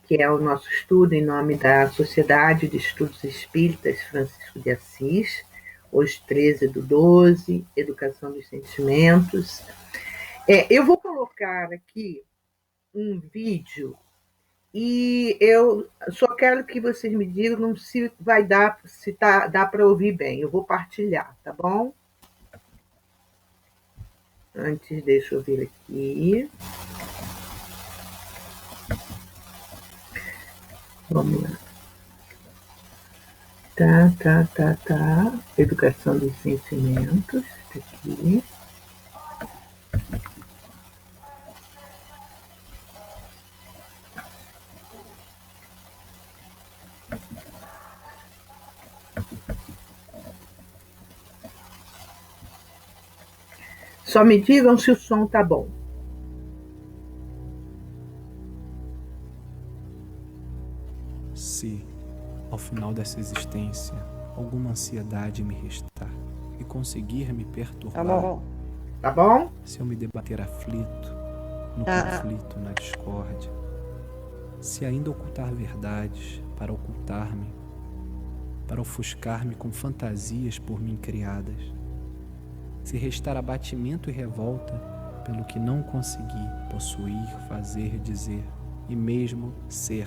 que é o nosso estudo em nome da Sociedade de Estudos Espíritas Francisco de Assis, hoje 13/12, Educação dos Sentimentos. Eu vou colocar aqui um vídeo e eu só quero que vocês me digam se vai dar, se dá para ouvir bem. Eu vou partilhar, tá bom? Antes, deixa eu ver aqui. Vamos lá. Tá. Educação dos sentimentos. Aqui. Só me digam se o som tá bom. Se, ao final dessa existência, alguma ansiedade me restar e conseguir me perturbar, Tá bom? se eu me debater aflito, no conflito, na discórdia, se ainda ocultar verdades para ocultar-me, para ofuscar-me com fantasias por mim criadas, se restar abatimento e revolta pelo que não consegui possuir, fazer, dizer e mesmo ser,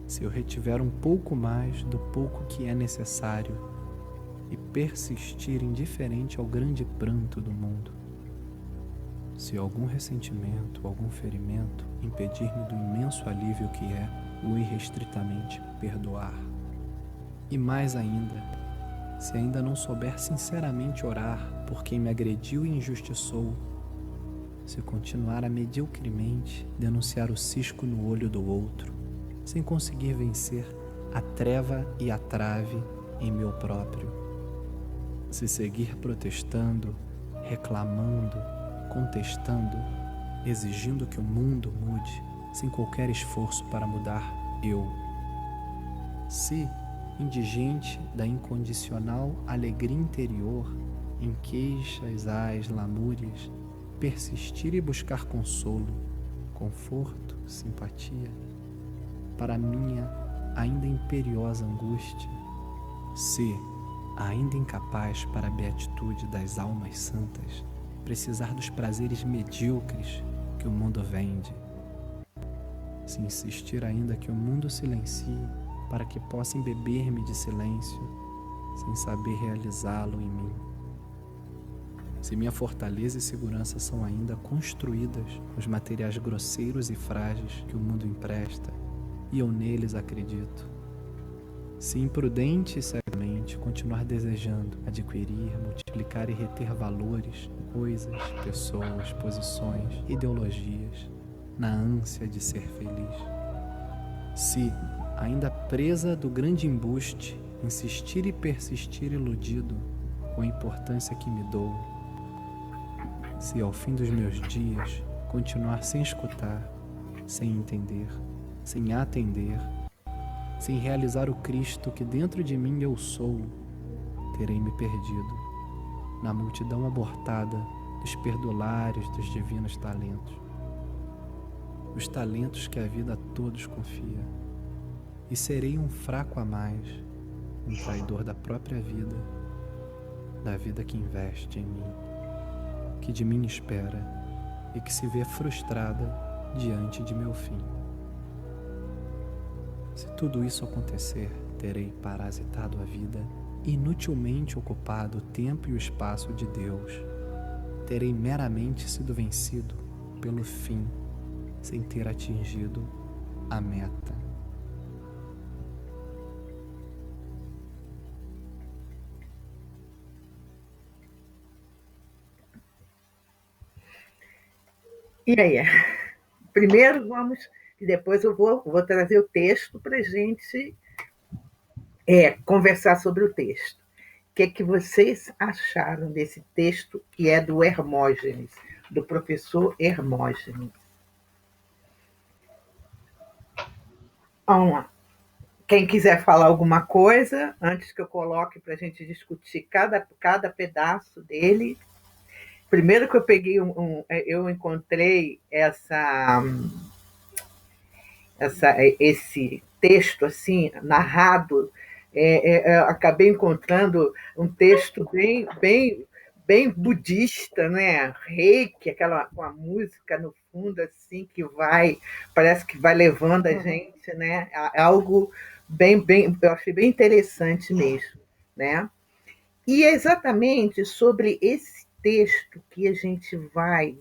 se eu retiver um pouco mais do pouco que é necessário e persistir indiferente ao grande pranto do mundo, se algum ressentimento, algum ferimento impedir-me do imenso alívio que é o irrestritamente perdoar, e mais ainda, se ainda não souber sinceramente orar por quem me agrediu e injustiçou, se continuar a mediocremente denunciar o cisco no olho do outro, sem conseguir vencer a treva e a trave em meu próprio, se seguir protestando, reclamando, contestando, exigindo que o mundo mude, sem qualquer esforço para mudar eu, se, indigente da incondicional alegria interior, em queixas, ais, lamúrias, persistir e buscar consolo, conforto, simpatia, para minha ainda imperiosa angústia, se, ainda incapaz para a beatitude das almas santas, precisar dos prazeres medíocres que o mundo vende, se insistir ainda que o mundo silencie para que possa embeber-me de silêncio, sem saber realizá-lo em mim, se minha fortaleza e segurança são ainda construídas nos materiais grosseiros e frágeis que o mundo empresta, e eu neles acredito, se imprudente e cegamente continuar desejando adquirir, multiplicar e reter valores, coisas, pessoas, posições, ideologias, na ânsia de ser feliz, se, ainda presa do grande embuste, insistir e persistir iludido com a importância que me dou, se ao fim dos meus dias continuar sem escutar, sem entender, sem atender, sem realizar o Cristo que dentro de mim eu sou, terei me perdido na multidão abortada dos perdulares dos divinos talentos, os talentos que a vida a todos confia, e serei um fraco a mais, um traidor da própria vida, da vida que investe em mim, que de mim espera e que se vê frustrada diante de meu fim. Se tudo isso acontecer, terei parasitado a vida, inutilmente ocupado o tempo e o espaço de Deus. Terei meramente sido vencido pelo fim, sem ter atingido a meta. E aí? Primeiro vamos, e depois eu vou trazer o texto para a gente conversar sobre o texto. O que vocês acharam desse texto que é do Hermógenes, do professor Hermógenes? Vamos lá. Quem quiser falar alguma coisa, antes que eu coloque para a gente discutir cada pedaço dele. Primeiro que eu peguei eu encontrei esse texto assim narrado, acabei encontrando um texto bem budista, né? Reiki, aquela com a música no fundo assim que parece que vai levando a gente, né? Algo eu achei bem interessante mesmo, né? E é exatamente sobre esse texto que a gente vai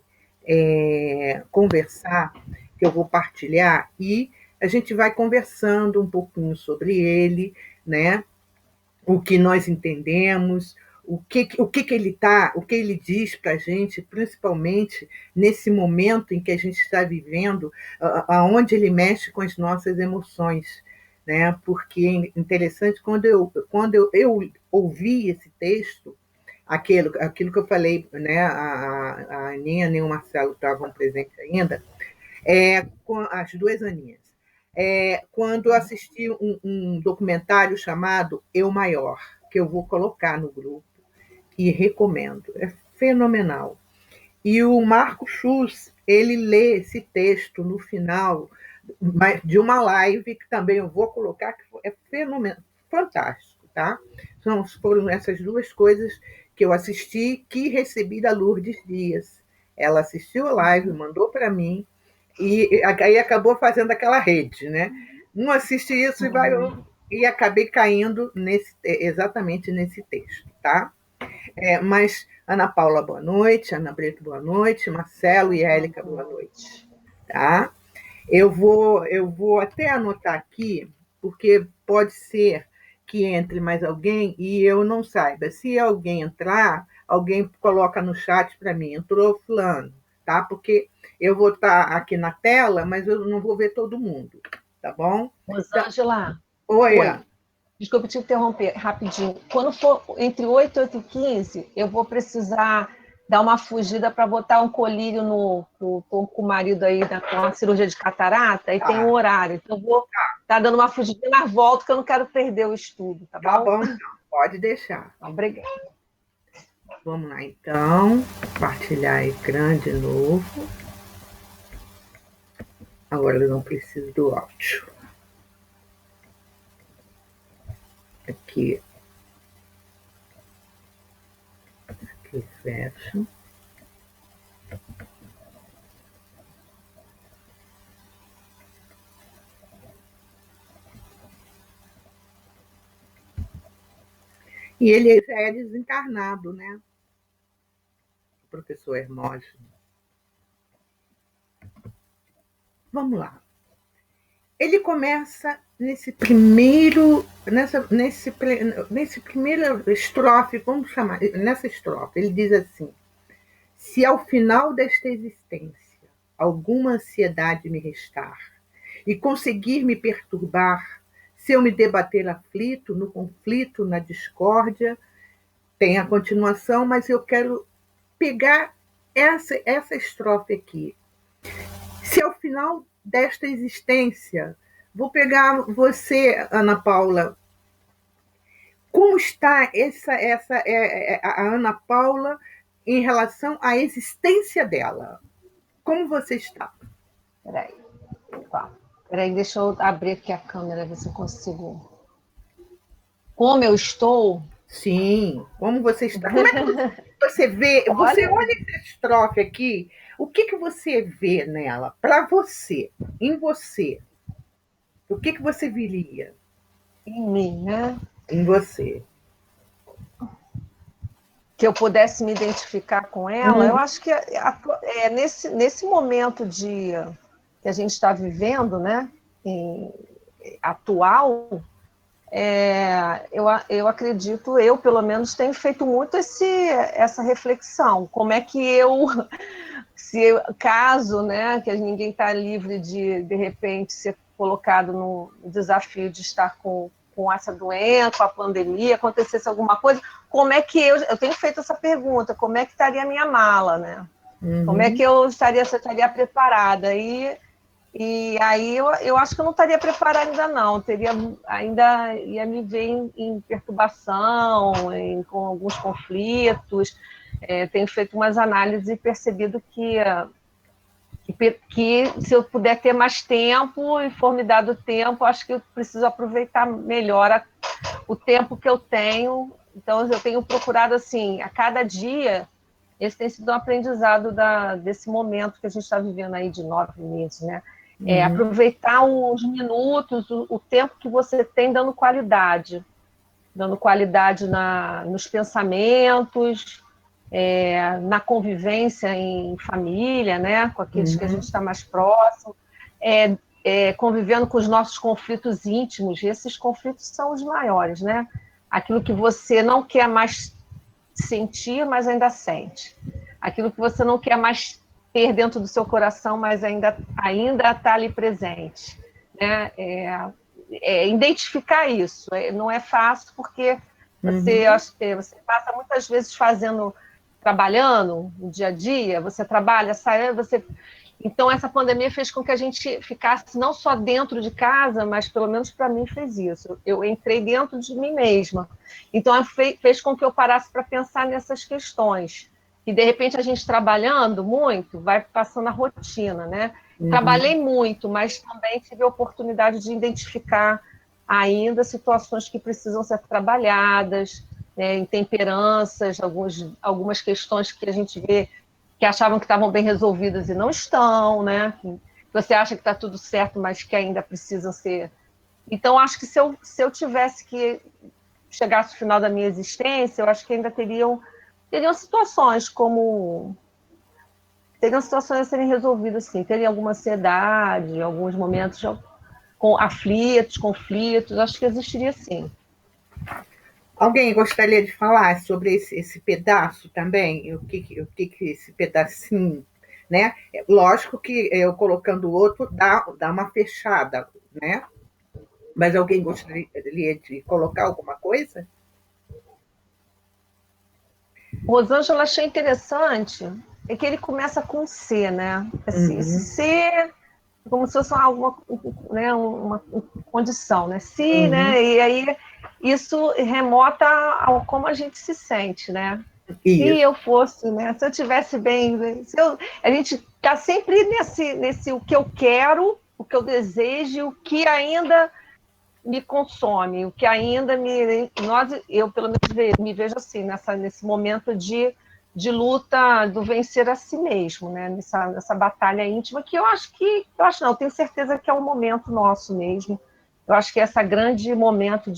conversar, que eu vou partilhar, e a gente vai conversando um pouquinho sobre ele, né? O que nós entendemos, o que ele diz para a gente, principalmente nesse momento em que a gente está vivendo, aonde ele mexe com as nossas emoções, né? Porque é interessante quando eu ouvi esse texto, aquilo que eu falei, né? A Aninha nem o Marcelo estavam presentes ainda, com as duas Aninhas. Quando eu assisti um documentário chamado Eu Maior, que eu vou colocar no grupo e recomendo. É fenomenal. E o Marco Schultz, ele lê esse texto no final de uma live, que também eu vou colocar, que é fenomenal, fantástico, tá? Foram essas duas coisas que eu assisti, que recebi da Lourdes Dias. Ela assistiu a live, mandou para mim, e aí acabou fazendo aquela rede, né? Um assiste isso e acabei caindo exatamente nesse texto, tá? Mas Ana Paula, boa noite, Ana Brito, boa noite, Marcelo e Élica, boa noite, tá? Eu vou até anotar aqui, porque pode ser que entre mais alguém e eu não saiba. Se alguém entrar, alguém coloca no chat para mim, entrou fulano, tá? Porque eu vou estar aqui na tela, mas eu não vou ver todo mundo, tá bom? Rosângela, Oi. Desculpe te interromper rapidinho. Quando for entre 8 e 8h15, eu vou precisar dar uma fugida para botar um colírio com o marido aí com a cirurgia de catarata, e tem um horário. Então, eu vou estar dando uma fugida, mas volto, que eu não quero perder o estudo, tá bom? Tá bom, então. Pode deixar. Obrigada. Vamos lá, então. Compartilhar ecrã de novo. Agora eu não preciso do áudio. Aqui fecho. E ele já é desencarnado, né? O professor Hermógenes. Vamos lá. Ele começa nesse primeiro estrofe, vamos chamar, nessa estrofe, ele diz assim: se ao final desta existência alguma ansiedade me restar e conseguir me perturbar, se eu me debater aflito, no conflito, na discórdia, tem a continuação, mas eu quero pegar essa estrofe aqui. Se ao final desta existência, vou pegar você, Ana Paula, como está a Ana Paula em relação à existência dela? Como você está? Peraí, deixa eu abrir aqui a câmera, ver se eu consigo. Como eu estou? Sim, como você está? Como é que você vê? Você olha essa estrofe aqui, o que você vê nela? Para você, em você, o que você viria? Em mim, né? Em você. Que eu pudesse me identificar com ela, eu acho que nesse momento que a gente está vivendo, né, atual, eu acredito, eu pelo menos tenho feito muito essa reflexão. Como é que caso, né, que ninguém está livre de repente ser colocado no desafio de estar com essa doença, com a pandemia, acontecesse alguma coisa, como é que eu tenho feito essa pergunta, como é que estaria a minha mala, né? Como é que eu estaria preparada? E aí eu acho que eu não estaria preparada ainda não, ainda ia me ver em perturbação, com alguns conflitos. Tenho feito umas análises e percebido que que se eu puder ter mais tempo, e for me dado tempo, acho que eu preciso aproveitar melhor o tempo que eu tenho. Então, eu tenho procurado, assim, a cada dia, esse tem sido um aprendizado desse momento que a gente está vivendo aí de 9 meses, né? Aproveitar os minutos, o tempo que você tem dando qualidade nos pensamentos, na convivência em família, né, com aqueles que a gente está mais próximo, convivendo com os nossos conflitos íntimos. E esses conflitos são os maiores, né? Aquilo que você não quer mais sentir, mas ainda sente. Aquilo que você não quer mais ter dentro do seu coração, mas ainda está ali presente, né? Identificar isso. Não é fácil, porque você passa muitas vezes trabalhando no dia a dia, você trabalha, sai, Então, essa pandemia fez com que a gente ficasse não só dentro de casa, mas pelo menos para mim fez isso. Eu entrei dentro de mim mesma. Então, fez com que eu parasse para pensar nessas questões. E, de repente, a gente trabalhando muito, vai passando a rotina, né? Trabalhei muito, mas também tive a oportunidade de identificar ainda situações que precisam ser trabalhadas, né, intemperanças, algumas questões que a gente vê que achavam que estavam bem resolvidas e não estão, né? Que você acha que está tudo certo, mas que ainda precisam ser. Então, acho que se eu tivesse que chegar ao final da minha existência, eu acho que ainda teriam situações teriam situações a serem resolvidas, sim. Teria alguma ansiedade, alguns momentos aflitos, conflitos, acho que existiria, sim. Alguém gostaria de falar sobre esse pedaço também? O que esse pedacinho, né? Lógico que eu colocando o outro dá uma fechada, né? Mas alguém gostaria de colocar alguma coisa? Rosângela, achei interessante é que ele começa com C, né? Assim, esse C, como se fosse uma condição, né? Se, né? E aí isso remota ao como a gente se sente, né? Isso. Se eu fosse, né? Se eu tivesse bem, a gente está sempre nesse o que eu quero, o que eu desejo, o que ainda me consome, o que ainda eu pelo menos me vejo assim nesse momento de luta do vencer a si mesmo, né? Nessa batalha íntima que eu acho não, eu tenho certeza que é um momento nosso mesmo. Eu acho que é esse grande momento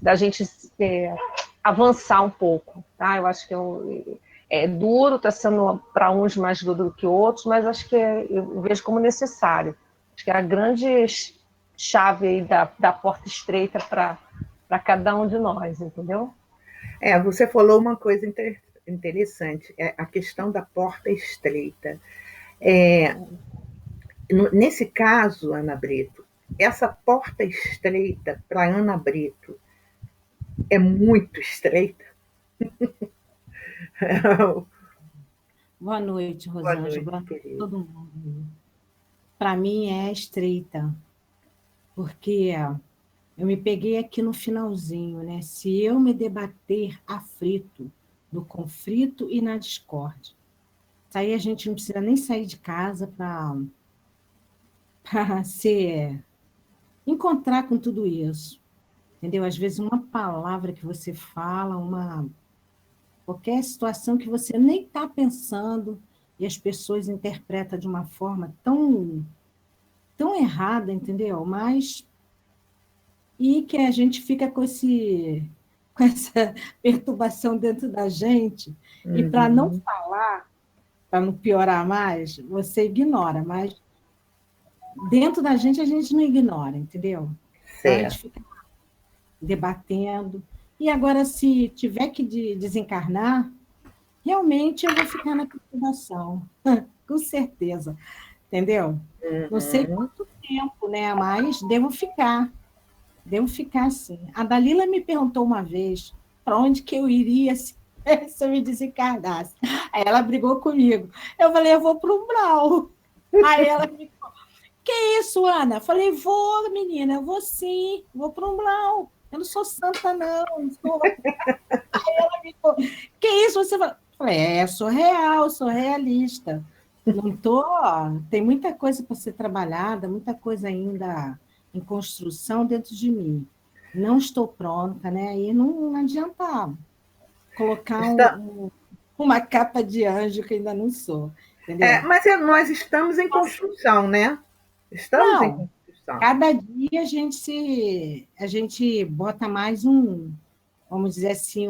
da gente avançar um pouco, tá? Eu acho que é duro, está sendo para uns mais duro do que outros, mas acho que eu vejo como necessário. Acho que é a grande chave aí da porta estreita para cada um de nós, entendeu? Você falou uma coisa interessante, a questão da porta estreita. Nesse caso, Ana Brito, essa porta estreita para Ana Brito é muito estreita. Boa noite, Rosângela. Boa noite a todo mundo. Para mim é estreita, porque eu me peguei aqui no finalzinho, né? Se eu me debater aflito, no conflito e na discórdia, aí a gente não precisa nem sair de casa para se encontrar com tudo isso, entendeu? Às vezes uma palavra que você fala, qualquer situação que você nem está pensando e as pessoas interpretam de uma forma tão errada, entendeu? Mas e que a gente fica com essa perturbação dentro da gente, e para não falar, para não piorar mais, você ignora, mas dentro da gente a gente não ignora, entendeu? Então, a gente fica debatendo. E agora, se tiver que desencarnar, realmente eu vou ficar na perturbação, com certeza, entendeu? Não sei quanto tempo, né? Mas devo ficar sim. A Dalila me perguntou uma vez para onde que eu iria se eu me desencarnasse. Aí ela brigou comigo. Eu falei, eu vou para o umbral. Aí ela ficou, que isso, Ana? Eu falei, vou, menina, eu vou sim, vou para o umbral. Eu não sou santa, não. Aí ela ficou, que isso? Você fala? Eu falei, sou real, sou realista. Não tô, tem muita coisa para ser trabalhada, muita coisa ainda em construção dentro de mim. Não estou pronta, né? E não adianta colocar Está, uma capa de anjo que ainda não sou, entendeu? mas nós estamos em construção, né? Estamos em Não, construção, cada dia a gente bota mais vamos dizer assim,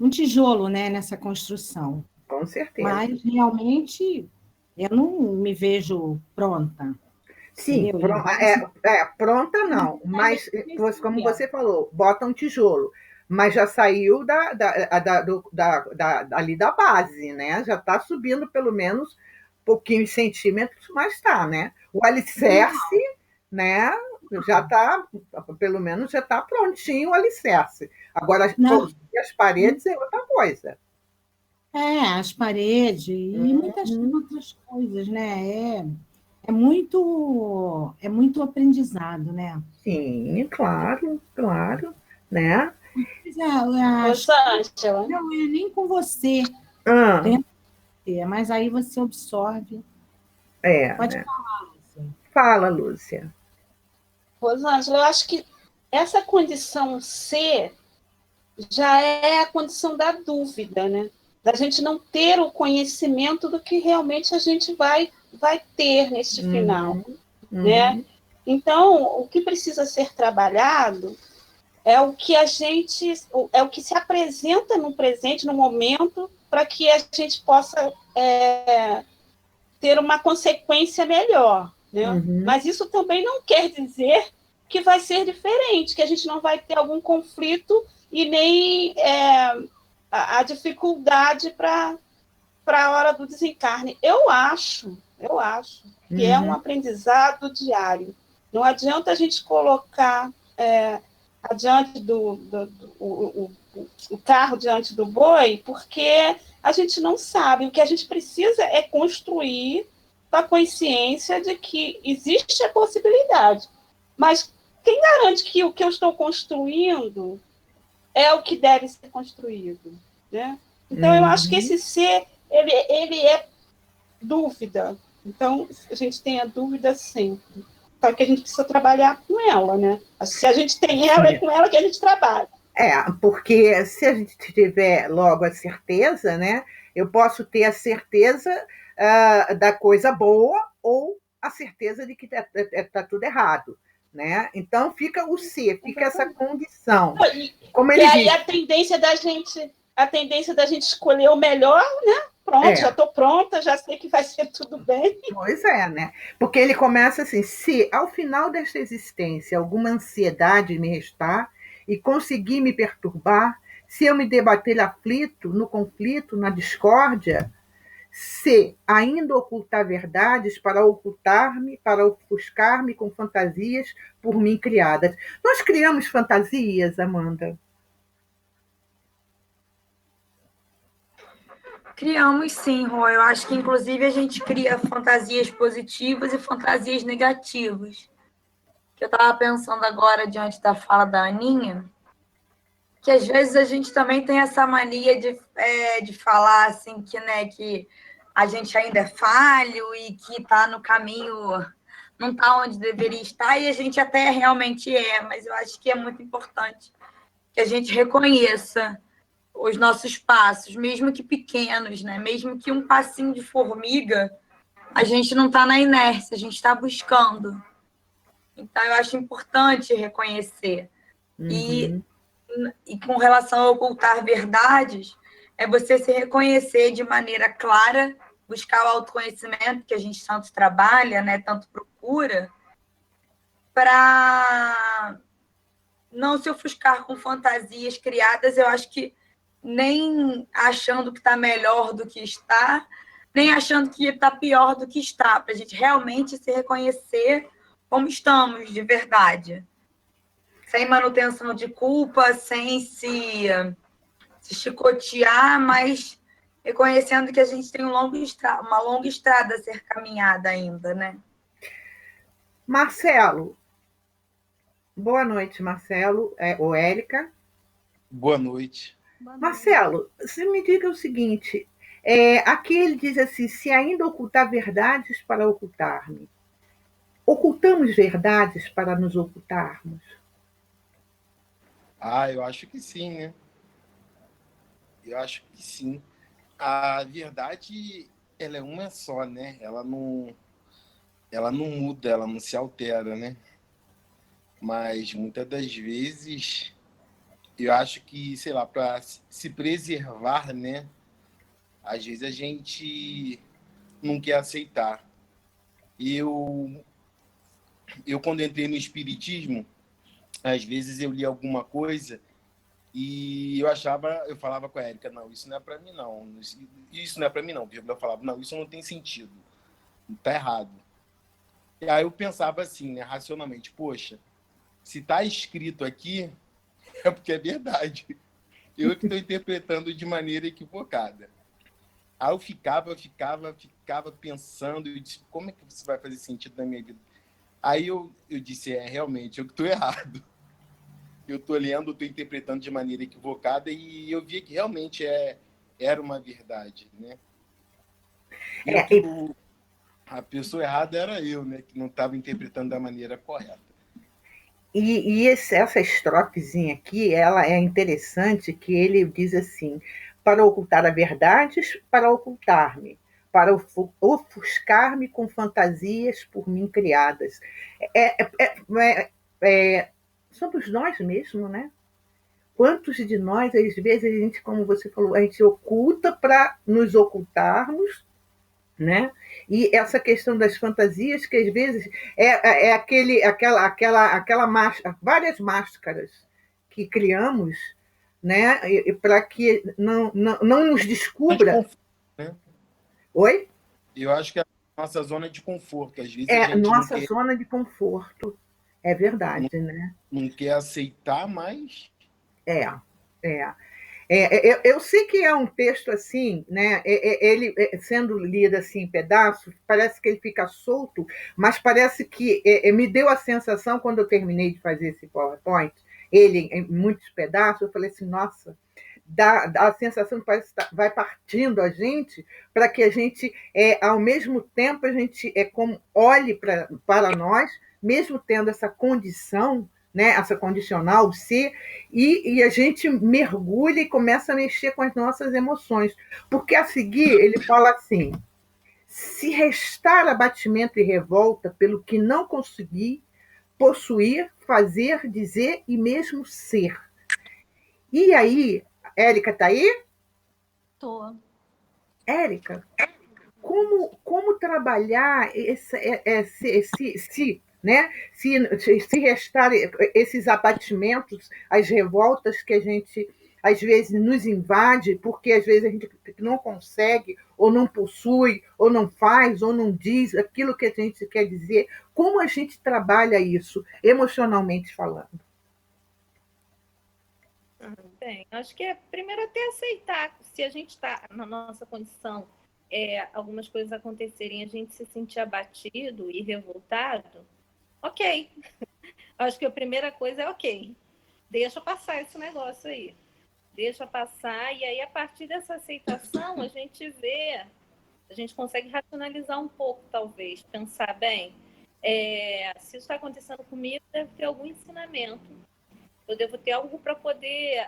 um tijolo, né, nessa construção. com certeza. Mas realmente eu não me vejo pronta, Sim, entendeu? E pronta não, mas como você falou, bota um tijolo, mas já saiu ali da base, né? Já está subindo pelo menos pouquinhos centímetros, mas está, né? O alicerce, né? Já está, pelo menos já está prontinho o alicerce. Agora, não, as paredes é outra coisa. as paredes e muitas Uhum. outras coisas, né? É muito aprendizado, né? Sim, claro, claro, né? Mas as Rosângela, não é nem com você, Ah, dentro de você, mas aí você absorve. Pode né? falar, assim. Fala, Lúcia. Rosângela, eu acho que essa condição C já é a condição da dúvida, né? Da gente não ter o conhecimento do que realmente a gente vai ter neste final, Uhum, né? uhum, Então, o que precisa ser trabalhado é o que é o que se apresenta no presente, no momento, para que a gente possa ter uma consequência melhor, né? uhum, Mas isso também não quer dizer que vai ser diferente, que a gente não vai ter algum conflito e nem a dificuldade para a hora do desencarne. Eu acho que é um uhum, aprendizado diário. Não adianta a gente colocar adiante o carro diante do boi, porque a gente não sabe. O que a gente precisa é construir a consciência de que existe a possibilidade. Mas quem garante que o que eu estou construindo é o que deve ser construído? Né? Então, eu acho que uhum. esse ser, ele é dúvida. Então, a gente tem a dúvida sempre. Só que a gente precisa trabalhar com ela, né? Se a gente tem ela, é com ela que a gente trabalha. Porque se a gente tiver logo a certeza, né? Eu posso ter a certeza da coisa boa ou a certeza de que está tudo errado, né? Então fica o ser, fica essa condição. E, Como e ele aí diz, a tendência da gente escolher o melhor, né? Pronto, já é, estou pronta, já sei que vai ser tudo bem. pois é, né? Porque ele começa assim: se ao final desta existência alguma ansiedade me restar e conseguir me perturbar, se eu me debater aflito, no conflito, na discórdia, se ainda ocultar verdades para ocultar-me, para ofuscar-me com fantasias por mim criadas. Nós criamos fantasias, Amanda. Criamos sim, Rô. Eu acho que, inclusive, a gente cria fantasias positivas e fantasias negativas. Que eu estava pensando agora, diante da fala da Aninha, que às vezes a gente também tem essa mania de falar assim, que, né, que a gente ainda é falho e que está no caminho, não está onde deveria estar, e a gente até realmente é, mas eu acho que é muito importante que a gente reconheça os nossos passos, mesmo que pequenos, né? Mesmo que um passinho de formiga, a gente não está na inércia, a gente está buscando. Então, eu acho importante reconhecer. E, Uhum, e com relação a ocultar verdades, é você se reconhecer de maneira clara, buscar o autoconhecimento que a gente tanto trabalha, né? Tanto procura, para não se ofuscar com fantasias criadas. Eu acho que nem achando que está melhor do que está, nem achando que está pior do que está, para a gente realmente se reconhecer como estamos, de verdade. Sem manutenção de culpa, sem se chicotear, mas reconhecendo que a gente tem uma longa estrada a ser caminhada ainda, né? Marcelo, boa noite, Marcelo, ou Érica. Boa noite. Marcelo, você me diga o seguinte: Aqui ele diz assim: se ainda ocultar verdades para ocultar-me. Ocultamos verdades para nos ocultarmos? Eu acho que sim, né? Eu acho que sim. A verdade, ela é uma só, né? Ela não muda, ela não se altera, né? Mas muitas das vezes eu acho que, sei lá, para se preservar, né? Às vezes a gente não quer aceitar. Eu quando entrei no espiritismo, às vezes eu li alguma coisa e eu falava com a Érica, não, isso não é para mim não, isso não é para mim não. Eu falava, não, isso não tem sentido, tá errado. E aí eu pensava assim, né, racionalmente, poxa, se tá escrito aqui, é porque é verdade. Eu que estou interpretando de maneira equivocada. Aí eu ficava pensando, e disse, como é que isso vai fazer sentido na minha vida? Aí eu disse, realmente, eu que estou errado. Eu estou lendo, estou interpretando de maneira equivocada, e eu via que realmente era uma verdade, né? A pessoa errada era eu, né? Que não estava interpretando da maneira correta. Essa estrofezinha aqui, ela é interessante, que ele diz assim: para ocultar a verdades, para ocultar-me, para ofuscar-me com fantasias por mim criadas. É, é, é, é, somos nós mesmos, né? Quantos de nós, às vezes, a gente, como você falou, a gente oculta para nos ocultarmos, né? E essa questão das fantasias, que às vezes aquela máscara, várias máscaras que criamos, né? Para que não nos descubra. Né? Oi? Eu acho que é a nossa zona de conforto. Às vezes a É gente nossa zona de conforto. É não, verdade, né? não quer aceitar, mas. É, é. Eu sei que é um texto assim, né? Ele sendo lido assim em pedaços, parece que ele fica solto, mas parece que me deu a sensação, quando eu terminei de fazer esse PowerPoint, ele em muitos pedaços, eu falei assim, nossa, dá a sensação que parece que vai partindo a gente, para que a gente, ao mesmo tempo, a gente como olhe para nós, mesmo tendo essa condição, né, essa condicional ser, e a gente mergulha e começa a mexer com as nossas emoções. Porque a seguir ele fala assim: se restar abatimento e revolta pelo que não consegui possuir, fazer, dizer e mesmo ser. E aí, Érica está aí? Tô. Érica, como trabalhar né? Se restar esses abatimentos, as revoltas que a gente às vezes nos invade, porque às vezes a gente não consegue, ou não possui, ou não faz, ou não diz aquilo que a gente quer dizer. Como a gente trabalha isso, emocionalmente falando? Bem, acho que é primeiro até aceitar, se a gente está na nossa condição, algumas coisas acontecerem, a gente se sentir abatido e revoltado, ok. Acho que a primeira coisa é ok, deixa passar esse negócio aí. Deixa passar, e aí a partir dessa aceitação a gente consegue racionalizar um pouco, talvez, pensar bem, se isso está acontecendo comigo, deve ter algum ensinamento. Eu devo ter algo para poder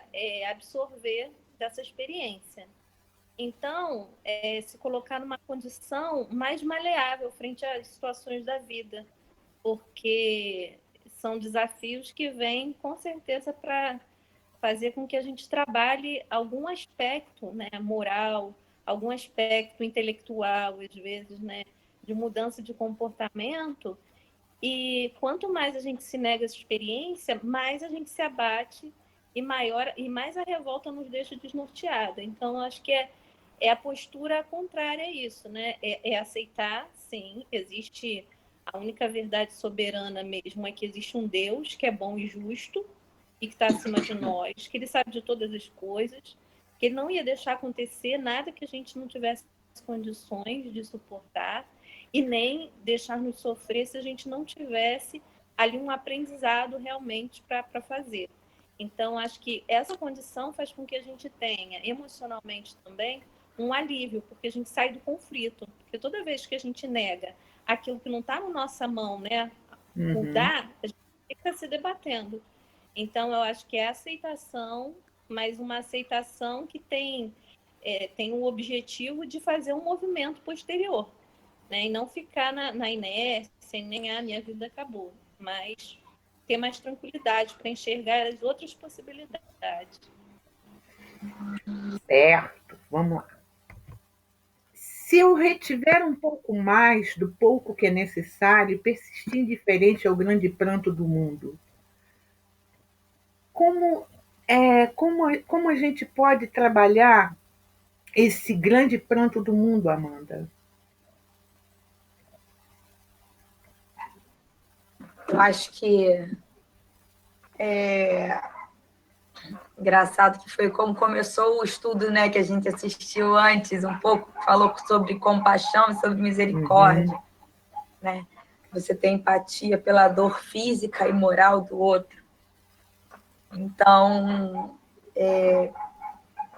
absorver dessa experiência. Então, se colocar numa condição mais maleável frente às situações da vida, porque são desafios que vêm, com certeza, para fazer com que a gente trabalhe algum aspecto, né, moral, algum aspecto intelectual, às vezes, né, de mudança de comportamento. E quanto mais a gente se nega essa experiência, mais a gente se abate e mais a revolta nos deixa desnorteada. Então, acho que é a postura contrária a isso, né? É aceitar, sim, existe a única verdade soberana mesmo, é que existe um Deus que é bom e justo e que está acima de nós, que ele sabe de todas as coisas, que ele não ia deixar acontecer nada que a gente não tivesse condições de suportar, e nem deixar-nos sofrer se a gente não tivesse ali um aprendizado realmente para fazer. Então, acho que essa condição faz com que a gente tenha, emocionalmente também, um alívio, porque a gente sai do conflito. Porque toda vez que a gente nega aquilo que não está na nossa mão, né, mudar, a gente fica se debatendo. Então, eu acho que é aceitação, mas uma aceitação que tem o objetivo de fazer um movimento posterior, né, e não ficar na inércia, sem nem a minha vida acabou, mas ter mais tranquilidade para enxergar as outras possibilidades. Certo, vamos lá. Se eu retiver um pouco mais do pouco que é necessário e persistir indiferente ao grande pranto do mundo, como a gente pode trabalhar esse grande pranto do mundo, Amanda? Eu acho que engraçado que foi como começou o estudo, né, que a gente assistiu antes, um pouco, falou sobre compaixão e sobre misericórdia, né? Você tem empatia pela dor física e moral do outro. Então,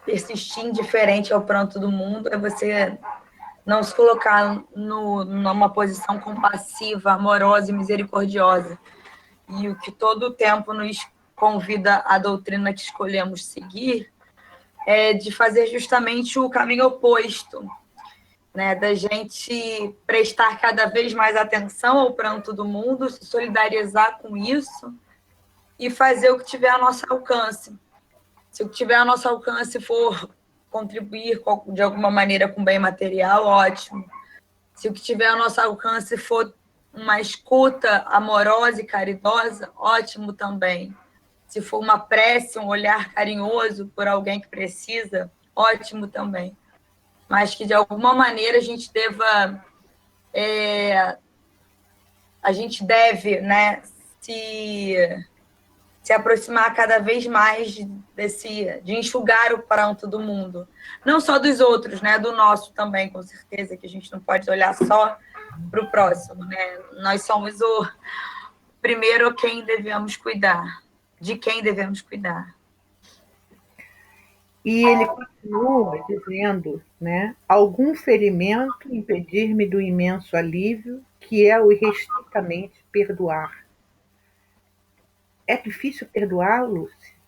persistir indiferente ao pranto do mundo é você não se colocar numa posição compassiva, amorosa e misericordiosa. E o que todo o tempo nos convida a doutrina que escolhemos seguir é de fazer justamente o caminho oposto, né? Da gente prestar cada vez mais atenção ao pranto do mundo, se solidarizar com isso e fazer o que tiver ao nosso alcance. Se o que tiver ao nosso alcance for contribuir de alguma maneira com bem material, ótimo. Se o que tiver ao nosso alcance for uma escuta amorosa e caridosa, ótimo também. Se for uma prece, um olhar carinhoso por alguém que precisa, ótimo também. Mas que, de alguma maneira, a gente deve, né, se aproximar cada vez mais de enxugar o pranto do mundo. Não só dos outros, né, do nosso também, com certeza, que a gente não pode olhar só para o próximo, né? Nós somos o primeiro quem devemos cuidar, de quem devemos cuidar. E ele continua dizendo, né, algum ferimento impedir-me do imenso alívio que é o irrestritamente perdoar. É difícil perdoar, Lúcia?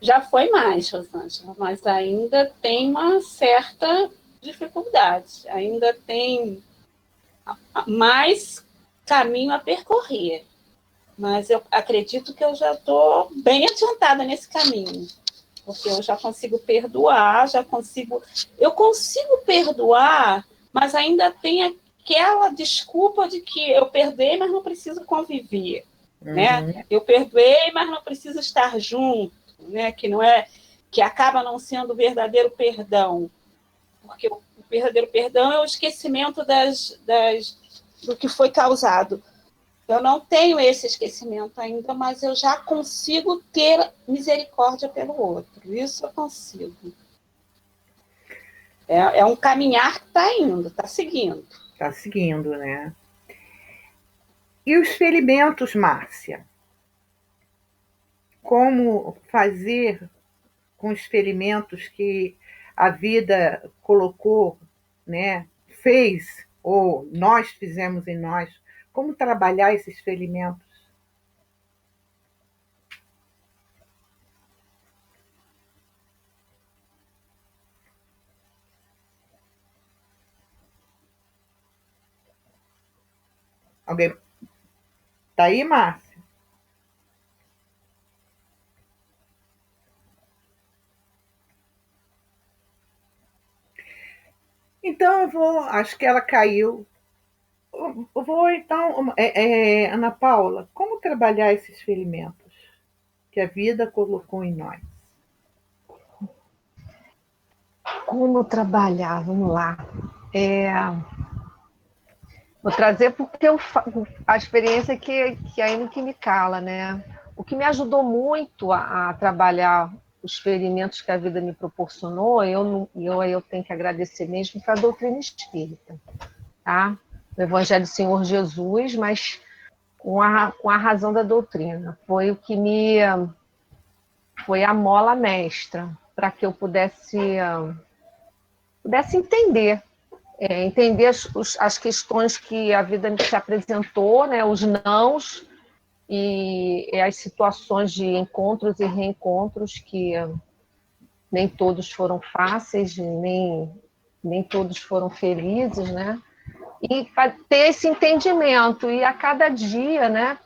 Já foi mais, Rosângela, mas ainda tem uma certa dificuldade, ainda tem mais caminho a percorrer. Mas eu acredito que eu já estou bem adiantada nesse caminho, porque eu já consigo perdoar, eu consigo perdoar, mas ainda tem aquela desculpa de que eu perdoei, mas não preciso conviver, né? Eu perdoei, mas não preciso estar junto, né? Que acaba não sendo o verdadeiro perdão, porque o verdadeiro perdão é o esquecimento do que foi causado. Eu não tenho esse esquecimento ainda, mas eu já consigo ter misericórdia pelo outro. Isso eu consigo. É um caminhar que está indo, está seguindo. Está seguindo, né? E os ferimentos, Márcia? Como fazer com os ferimentos que a vida colocou, né? Fez, ou nós fizemos em nós? Como trabalhar esses ferimentos? Alguém tá aí, Márcia? Então acho que ela caiu. Eu vou então, Ana Paula, como trabalhar esses ferimentos que a vida colocou em nós? Como trabalhar? Vamos lá. Vou trazer porque a experiência que ainda que me cala, né? O que me ajudou muito a trabalhar os ferimentos que a vida me proporcionou, eu tenho que agradecer mesmo para a doutrina espírita, tá? O Evangelho do Senhor Jesus, mas com a razão da doutrina. Foi o que me foi a mola mestra para que eu pudesse entender, entender as questões que a vida me se apresentou, né, os nãos e as situações de encontros e reencontros que nem todos foram fáceis, nem todos foram felizes, né? E ter esse entendimento e a cada dia, né,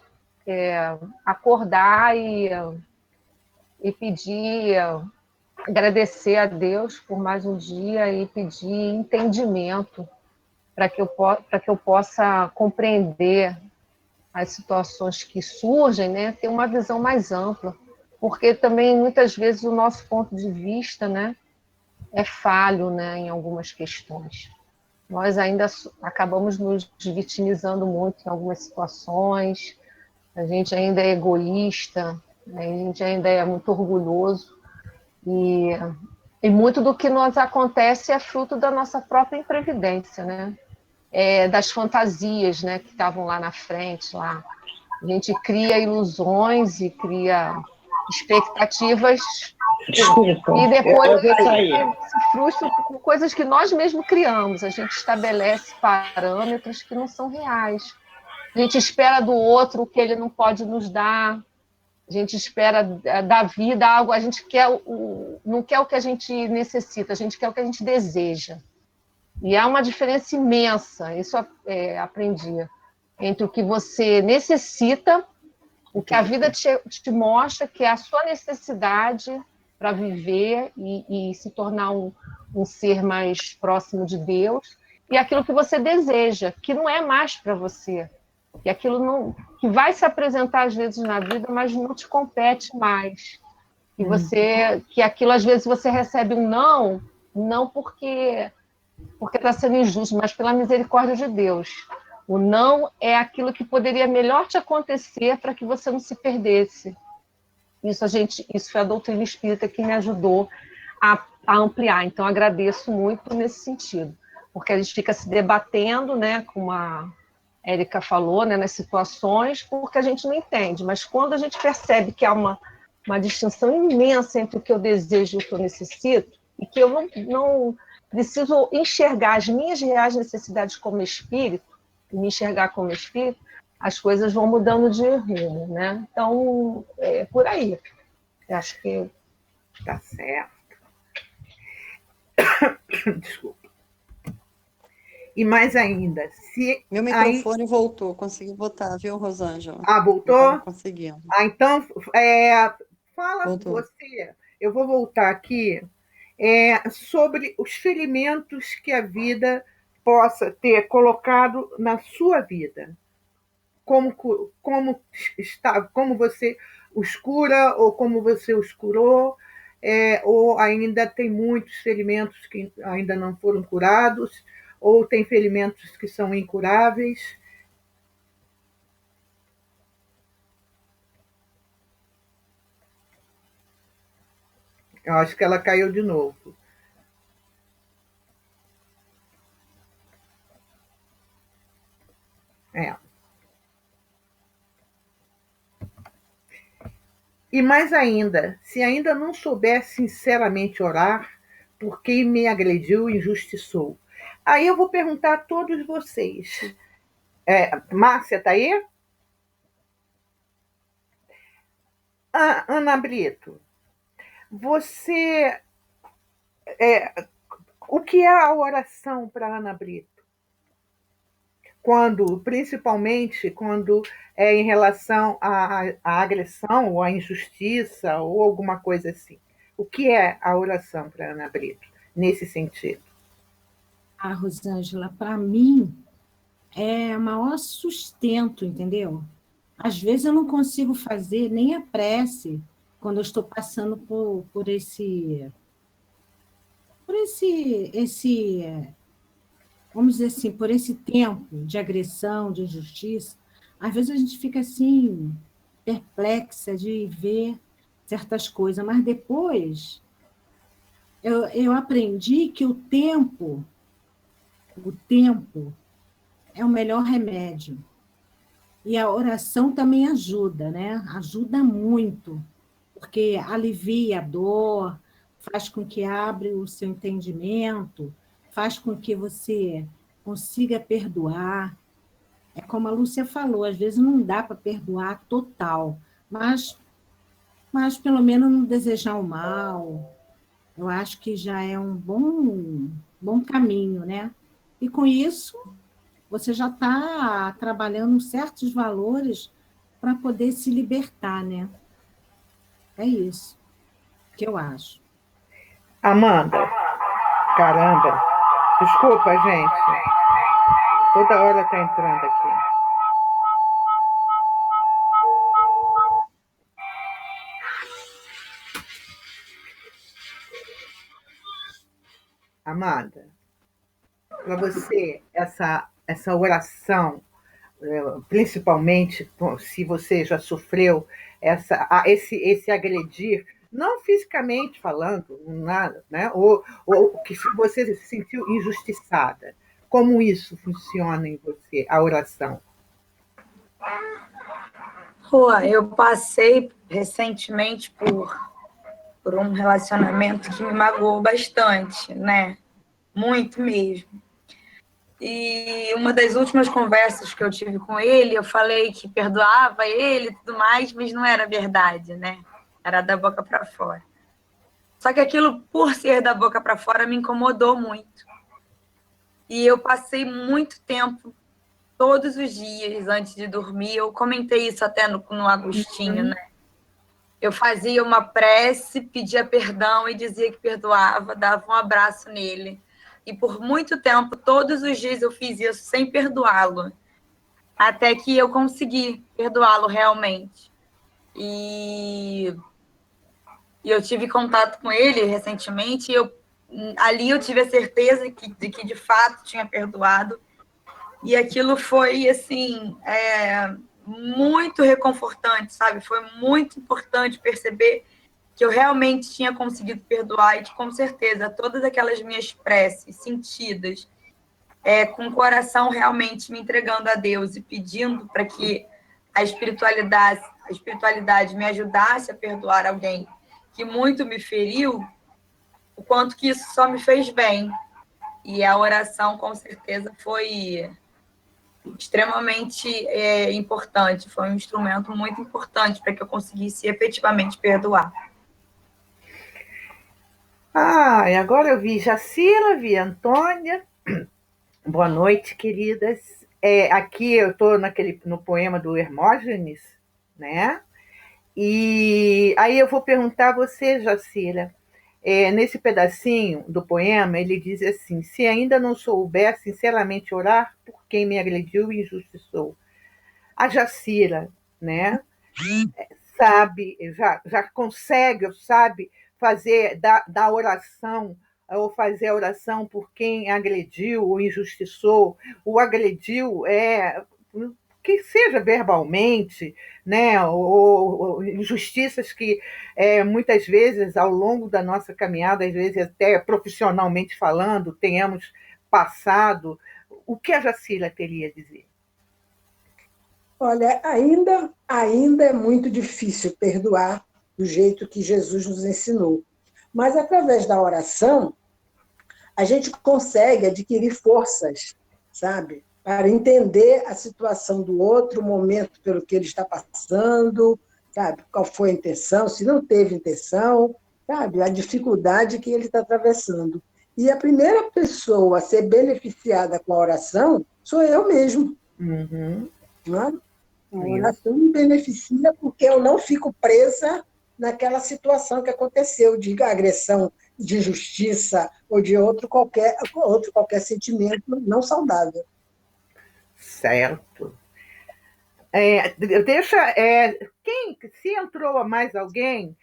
acordar e pedir, agradecer a Deus por mais um dia e pedir entendimento para que eu possa compreender as situações que surgem, né, ter uma visão mais ampla, porque também muitas vezes o nosso ponto de vista, né, é falho, né, em algumas questões. Nós ainda acabamos nos vitimizando muito em algumas situações, a gente ainda é egoísta, a gente ainda é muito orgulhoso, e muito do que nos acontece é fruto da nossa própria imprevidência, né? Das fantasias, né, que estavam lá na frente, lá. A gente cria ilusões e cria expectativas. Desculpa, E depois eu vou sair. se frustra com coisas que nós mesmos criamos. A gente estabelece parâmetros que não são reais. A gente espera do outro o que ele não pode nos dar. A gente espera da vida algo. A gente não quer o que a gente necessita, a gente quer o que a gente deseja. E há uma diferença imensa, isso aprendi, entre o que você necessita, o que a vida te mostra, que é a sua necessidade para viver e se tornar um ser mais próximo de Deus, e aquilo que você deseja, que não é mais para você, que aquilo não, que vai se apresentar às vezes na vida, mas não te compete mais. Que aquilo às vezes você recebe um não porque está sendo injusto, mas pela misericórdia de Deus. O não é aquilo que poderia melhor te acontecer para que você não se perdesse. Isso foi a doutrina espírita que me ajudou a ampliar. Então, agradeço muito nesse sentido, porque a gente fica se debatendo, né, como a Érica falou, né, nas situações, porque a gente não entende. Mas quando a gente percebe que há uma distinção imensa entre o que eu desejo e o que eu necessito, e que eu não preciso enxergar as minhas reais necessidades como espírito, e me enxergar como espírito, as coisas vão mudando de rumo, né? Então, é por aí. Eu acho que tá certo. Desculpa. E mais ainda, se... Meu microfone voltou, consegui botar, viu, Rosângela? Ah, voltou? Conseguindo. Então, fala Voltou. você. Eu vou voltar aqui sobre os ferimentos que a vida possa ter colocado na sua vida. Como você os cura, ou como você os curou, ou ainda tem muitos ferimentos que ainda não foram curados, ou tem ferimentos que são incuráveis. Eu acho que ela caiu de novo. E mais ainda, se ainda não souber sinceramente orar, por quem me agrediu e injustiçou. Aí eu vou perguntar a todos vocês. Márcia, está aí? Ana Brito, você... o que é a oração para Ana Brito? Principalmente quando é em relação à agressão ou à injustiça ou alguma coisa assim. O que é a oração para Ana Brito, nesse sentido? Rosângela, para mim, é o maior sustento, entendeu? Às vezes eu não consigo fazer nem a prece quando eu estou passando por esse vamos dizer assim, por esse tempo de agressão, de injustiça. Às vezes a gente fica assim, perplexa de ver certas coisas, mas depois eu aprendi que o tempo é o melhor remédio. E a oração também ajuda, né? Ajuda muito. porque alivia a dor, faz com que abra o seu entendimento, faz com que você consiga perdoar. É como a Lúcia falou, às vezes não dá para perdoar total, mas pelo menos não desejar o mal, eu acho que já é um bom caminho, né? E com isso, você já está trabalhando certos valores para poder se libertar, né? É isso que eu acho. Amanda, caramba, desculpa, gente. Toda hora está entrando aqui. Amanda, para você, essa oração, principalmente se você já sofreu esse agredir, não fisicamente falando, nada, né? Ou que você se sentiu injustiçada. Como isso funciona em você, a oração? Rua, eu passei recentemente por um relacionamento que me magoou bastante, né? Muito mesmo. E uma das últimas conversas que eu tive com ele, eu falei que perdoava ele e tudo mais, mas não era verdade, né? Era da boca para fora. Só que aquilo, por ser da boca para fora, me incomodou muito. E eu passei muito tempo, todos os dias, antes de dormir, eu comentei isso até no Agostinho, né? Eu fazia uma prece, pedia perdão e dizia que perdoava, dava um abraço nele. E por muito tempo, todos os dias eu fiz isso sem perdoá-lo. Até que eu consegui perdoá-lo realmente. E eu tive contato com ele recentemente, e ali eu tive a certeza de que de fato tinha perdoado. E aquilo foi, assim, muito reconfortante, sabe? Foi muito importante perceber que eu realmente tinha conseguido perdoar e que, com certeza, todas aquelas minhas preces sentidas, com o coração realmente me entregando a Deus e pedindo para que a espiritualidade me ajudasse a perdoar alguém que muito me feriu, o quanto que isso só me fez bem. E a oração, com certeza, foi extremamente importante, foi um instrumento muito importante para que eu conseguisse efetivamente perdoar. E agora eu vi Jacila, vi Antônia. Boa noite, queridas. Aqui eu estou no poema do Hermógenes, né? E aí eu vou perguntar a você, Jacila, nesse pedacinho do poema, ele diz assim: se ainda não souber sinceramente orar por quem me agrediu e injustiçou. A Jacira, né, sabe, já consegue, sabe, fazer da oração, ou fazer a oração por quem agrediu ou injustiçou. O agrediu que seja verbalmente, né, ou injustiças que muitas vezes ao longo da nossa caminhada, às vezes até profissionalmente falando, tenhamos passado. O que a Jacira teria a dizer? Olha, ainda é muito difícil perdoar do jeito que Jesus nos ensinou. Mas, através da oração, a gente consegue adquirir forças, sabe? Para entender a situação do outro, o momento pelo que ele está passando, sabe? Qual foi a intenção, se não teve intenção, sabe? A dificuldade que ele está atravessando. E a primeira pessoa a ser beneficiada com a oração sou eu mesmo. Uhum. Não é? A oração me beneficia porque eu não fico presa naquela situação que aconteceu, de agressão, de injustiça ou de outro qualquer sentimento não saudável. Certo. Se entrou mais alguém,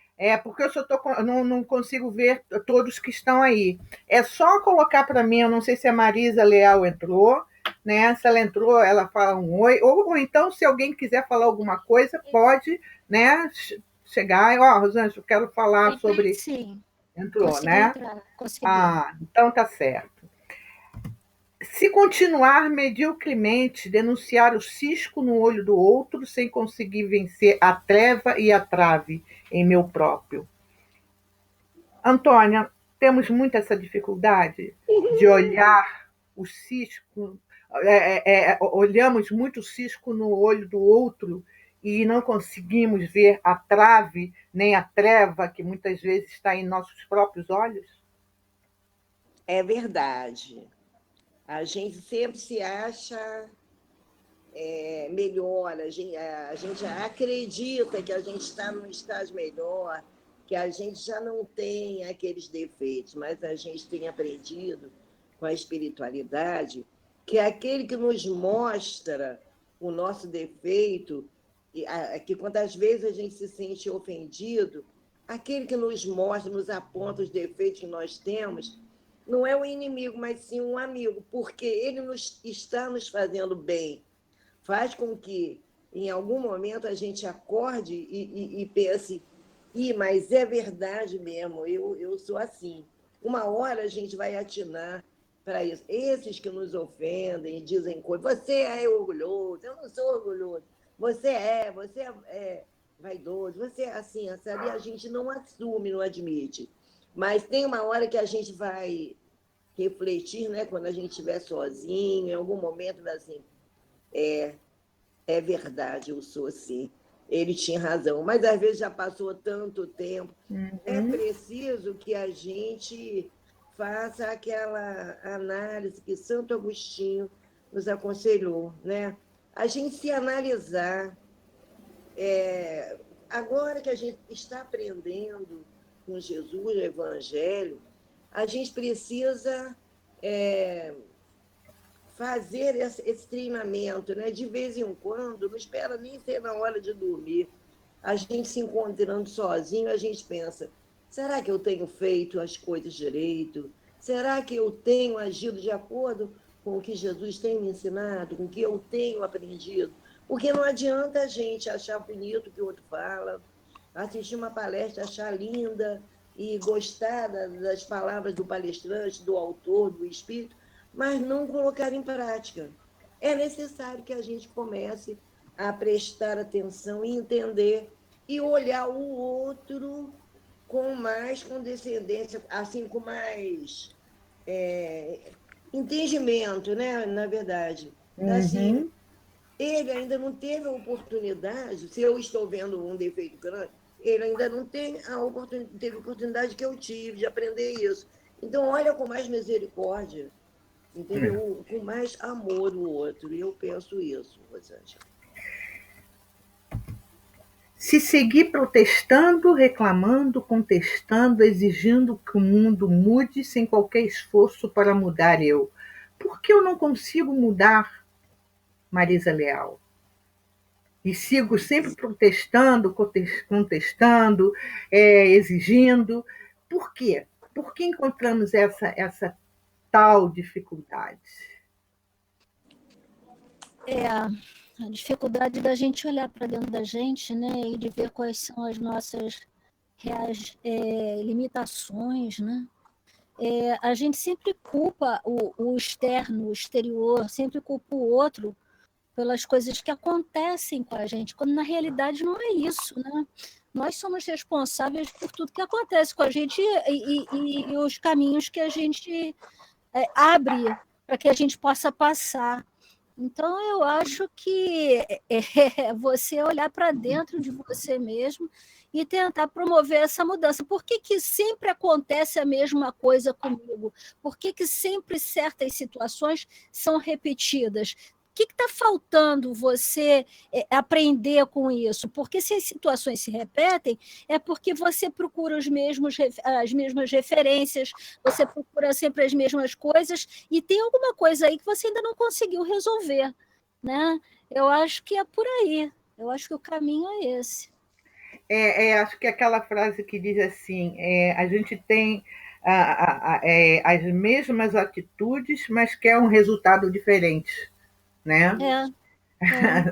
porque eu não consigo ver todos que estão aí. É só colocar para mim, eu não sei se a Marisa Leal entrou, né? Se ela entrou, ela fala um oi, ou então, se alguém quiser falar alguma coisa, pode, né, chegar. Rosângela, eu quero falar sobre... Sim. Entrou, consegui né? Entrar. Consegui. Então tá certo. Se continuar mediocremente, denunciar o cisco no olho do outro, sem conseguir vencer a treva e a trave em meu próprio. Antônia, temos muito essa dificuldade de olhar o cisco, olhamos muito o cisco no olho do outro e não conseguimos ver a trave nem a treva que muitas vezes está em nossos próprios olhos? É verdade. A gente sempre se acha melhor, a gente acredita que a gente está num estágio melhor, que a gente já não tem aqueles defeitos, mas a gente tem aprendido com a espiritualidade que aquele que nos mostra o nosso defeito, que quantas vezes a gente se sente ofendido, aquele que nos mostra, nos aponta os defeitos que nós temos, não é um inimigo, mas sim um amigo, porque ele está nos fazendo bem. Faz com que, em algum momento, a gente acorde e pense, mas é verdade mesmo, eu sou assim. Uma hora a gente vai atinar para isso. Esses que nos ofendem e dizem coisas, você é orgulhoso, eu não sou orgulhoso, você é vaidoso, você é assim, sabe? A gente não assume, não admite. Mas tem uma hora que a gente vai refletir, né? Quando a gente estiver sozinho, em algum momento, assim, é verdade, eu sou assim. Ele tinha razão, mas às vezes já passou tanto tempo. É preciso que a gente faça aquela análise que Santo Agostinho nos aconselhou, né? A gente se analisar. Agora que a gente está aprendendo com Jesus, o Evangelho, a gente precisa fazer esse treinamento, né? De vez em quando, não espera nem ser na hora de dormir. A gente se encontrando sozinho, a gente pensa, será que eu tenho feito as coisas direito? Será que eu tenho agido de acordo com o que Jesus tem me ensinado, com o que eu tenho aprendido? Porque não adianta a gente achar bonito o que o outro fala, assistir uma palestra, achar linda e gostar das palavras do palestrante, do autor, do espírito, mas não colocar em prática. É necessário que a gente comece a prestar atenção e entender e olhar o outro com mais condescendência, assim, com mais entendimento, né? Na verdade. Assim, ele ainda não teve a oportunidade, se eu estou vendo um defeito grande, ele ainda não tem teve a oportunidade que eu tive de aprender isso. Então, olha com mais misericórdia, entendeu? Com mais amor o outro. E eu penso isso, Rosângela. Se seguir protestando, reclamando, contestando, exigindo que o mundo mude sem qualquer esforço para mudar eu, por que eu não consigo mudar, Marisa Leal? E sigo sempre protestando, contestando, exigindo. Por quê? Por que encontramos essa tal dificuldade? A dificuldade da gente olhar para dentro da gente, né, e de ver quais são as nossas reais limitações, né? A gente sempre culpa o externo, o exterior, sempre culpa o outro pelas coisas que acontecem com a gente, quando na realidade não é isso, né? Nós somos responsáveis por tudo que acontece com a gente e os caminhos que a gente abre para que a gente possa passar. Então, eu acho que você olhar para dentro de você mesmo e tentar promover essa mudança. Por que sempre acontece a mesma coisa comigo? Por que sempre certas situações são repetidas? O que está faltando você aprender com isso? Porque se as situações se repetem, é porque você procura as mesmas referências, você procura sempre as mesmas coisas, e tem alguma coisa aí que você ainda não conseguiu resolver, né? Eu acho que é por aí. Eu acho que o caminho é esse. Acho que aquela frase que diz assim, a gente tem as mesmas atitudes, mas quer um resultado diferente. Né?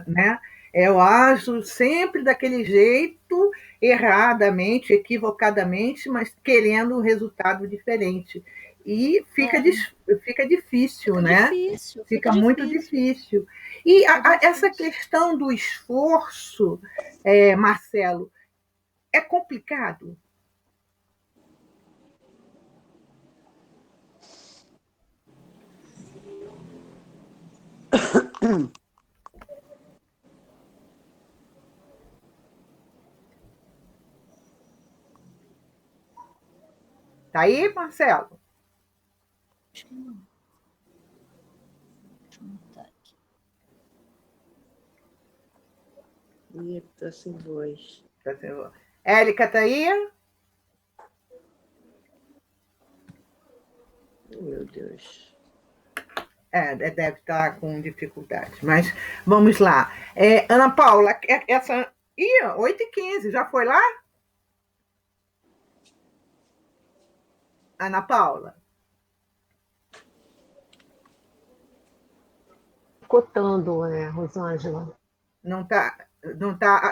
Né? Eu ajo sempre daquele jeito, erradamente, equivocadamente, mas querendo um resultado diferente. E fica difícil, né? Fica muito difícil. E essa questão do esforço, Marcelo, é complicado? Tá aí, Marcelo? Acho que não. Deixa eu anotar aqui. Está sem voz. Tá sem voz. Érica, tá aí? Meu Deus. Deve estar com dificuldade. Mas vamos lá. Ana Paula, essa... Ih, 8h15, já foi lá? Ana Paula? Cotando, Rosângela. Não tá.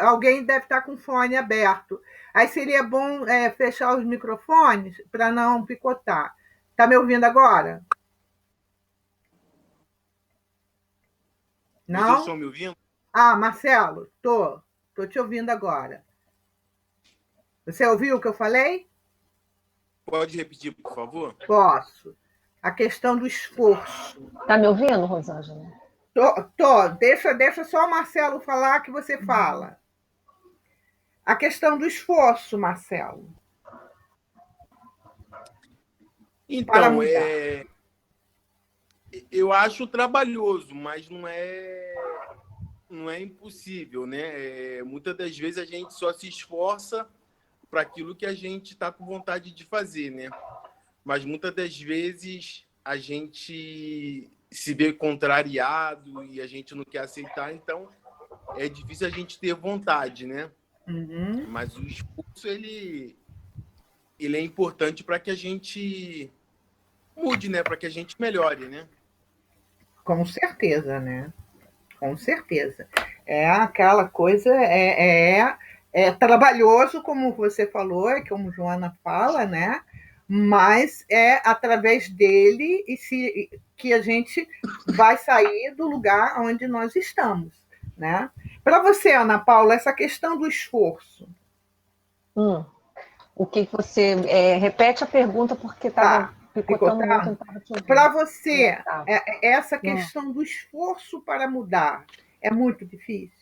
Alguém deve estar com o fone aberto. Aí seria bom fechar os microfones para não picotar. Tá me ouvindo agora? Não? Vocês estão me ouvindo? Marcelo, tô te ouvindo agora. Você ouviu o que eu falei? Pode repetir, por favor? Posso. A questão do esforço. Tá me ouvindo, Rosângela? Tô. Deixa só o Marcelo falar que você fala. A questão do esforço, Marcelo. Então, eu acho trabalhoso, mas não é impossível, né? Muitas das vezes a gente só se esforça para aquilo que a gente está com vontade de fazer, né? Mas muitas das vezes a gente se vê contrariado e a gente não quer aceitar, então é difícil a gente ter vontade, né? Uhum. Mas o esforço, ele é importante para que a gente mude, né? Para que a gente melhore, né? Com certeza, né? Com certeza. É aquela coisa, trabalhoso, como você falou, como Joana fala, né? Mas é através dele que a gente vai sair do lugar onde nós estamos, né? Para você, Ana Paula, essa questão do esforço. O que você... repete a pergunta, porque estava picotando muito. Para você, essa questão do esforço para mudar é muito difícil?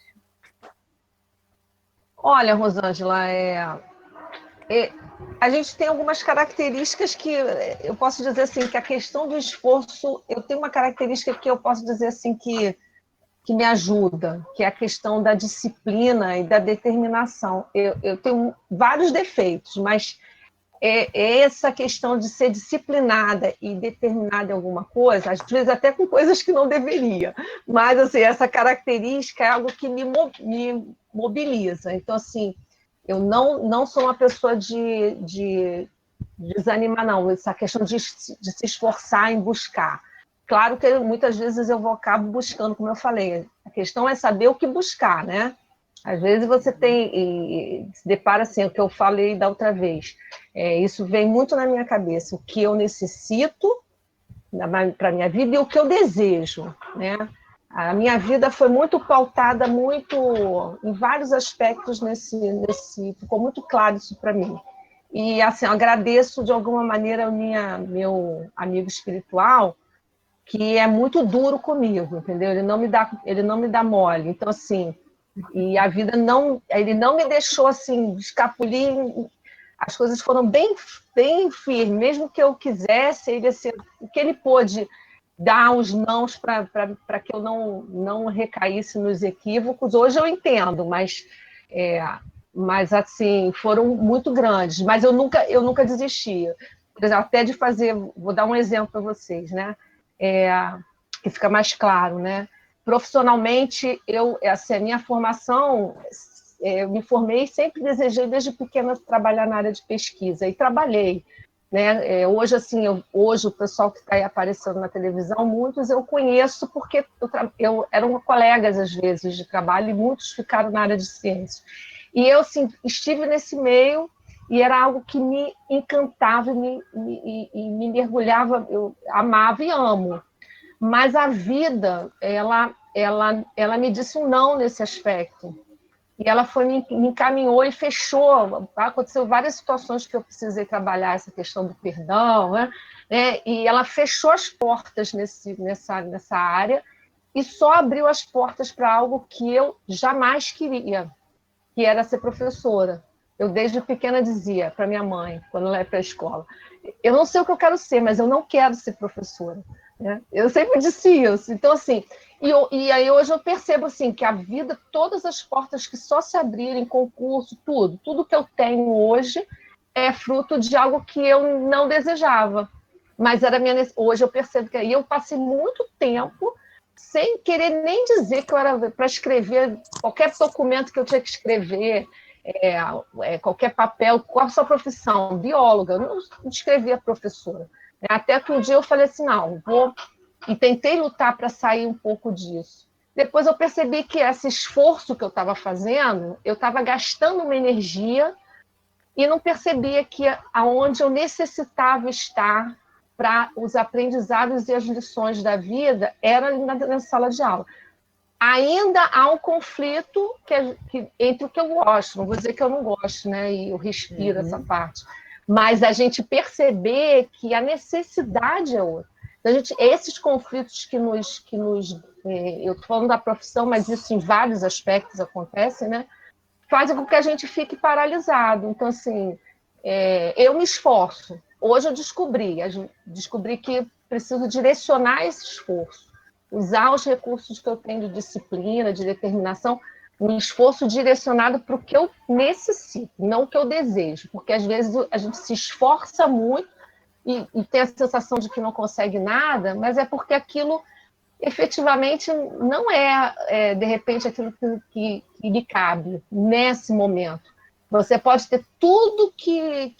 Olha, Rosângela, a gente tem algumas características que eu posso dizer assim, que a questão do esforço, eu tenho uma característica que eu posso dizer assim que me ajuda, que é a questão da disciplina e da determinação. Eu tenho vários defeitos, mas essa questão de ser disciplinada e determinada em alguma coisa, às vezes até com coisas que não deveria, mas assim, essa característica é algo que me mobiliza. Então, assim, eu não sou uma pessoa de desanimar, não. Essa questão de se esforçar em buscar. Claro que muitas vezes eu acabo buscando, como eu falei. A questão é saber o que buscar, né? Às vezes você se depara assim, o que eu falei da outra vez. Isso vem muito na minha cabeça. O que eu necessito para a minha vida e o que eu desejo, né? A minha vida foi muito pautada, em vários aspectos ficou muito claro isso para mim. E, assim, eu agradeço, de alguma maneira, meu amigo espiritual, que é muito duro comigo, entendeu? Ele não me dá mole. Então, assim, e a vida ele não me deixou, assim, escapulir. As coisas foram bem, bem firmes. Mesmo que eu quisesse, o que ele pôde dar uns nãos para que eu não recaísse nos equívocos. Hoje eu entendo, mas assim, foram muito grandes. Mas eu nunca desisti. Por exemplo, até de fazer, vou dar um exemplo para vocês, né? Que fica mais claro, né? Profissionalmente, a minha formação, eu me formei, sempre desejei desde pequena trabalhar na área de pesquisa, e trabalhei. Né? Hoje, assim, hoje o pessoal que está aí aparecendo na televisão, muitos eu conheço porque eram colegas, às vezes, de trabalho, e muitos ficaram na área de ciência. E eu, assim, estive nesse meio e era algo que me encantava e me mergulhava, eu amava e amo. Mas a vida, ela me disse um não nesse aspecto. E ela me encaminhou e fechou. Aconteceu várias situações que eu precisei trabalhar essa questão do perdão, né? E ela fechou as portas nessa área e só abriu as portas para algo que eu jamais queria, que era ser professora. Eu, desde pequena, dizia para minha mãe, quando ela ia para a escola, eu não sei o que eu quero ser, mas eu não quero ser professora. Né? Eu sempre disse isso. Então, assim, e aí hoje eu percebo assim, que a vida, todas as portas que só se abrirem, concurso, tudo que eu tenho hoje é fruto de algo que eu não desejava. Mas era hoje eu percebo que aí eu passei muito tempo sem querer nem dizer que eu era para escrever qualquer documento que eu tinha que escrever, qualquer papel. Qual a sua profissão? Bióloga. Eu não escrevia professora. Até que um dia eu falei assim, não, vou... E tentei lutar para sair um pouco disso. Depois eu percebi que esse esforço que eu estava fazendo, eu estava gastando uma energia e não percebia que aonde eu necessitava estar para os aprendizados e as lições da vida era na sala de aula. Ainda há um conflito entre o que eu gosto, não vou dizer que eu não gosto, né? E eu respiro essa parte, mas a gente perceber que a necessidade é outra. Então, esses conflitos que nos eu estou falando da profissão, mas isso em vários aspectos acontece, né? Fazem com que a gente fique paralisado. Então, assim, eu me esforço. Hoje eu descobri que preciso direcionar esse esforço, usar os recursos que eu tenho de disciplina, de determinação, um esforço direcionado para o que eu necessito, não o que eu desejo, porque às vezes a gente se esforça muito e tem a sensação de que não consegue nada, mas é porque aquilo efetivamente não de repente, aquilo que lhe cabe nesse momento. Você pode ter tudo que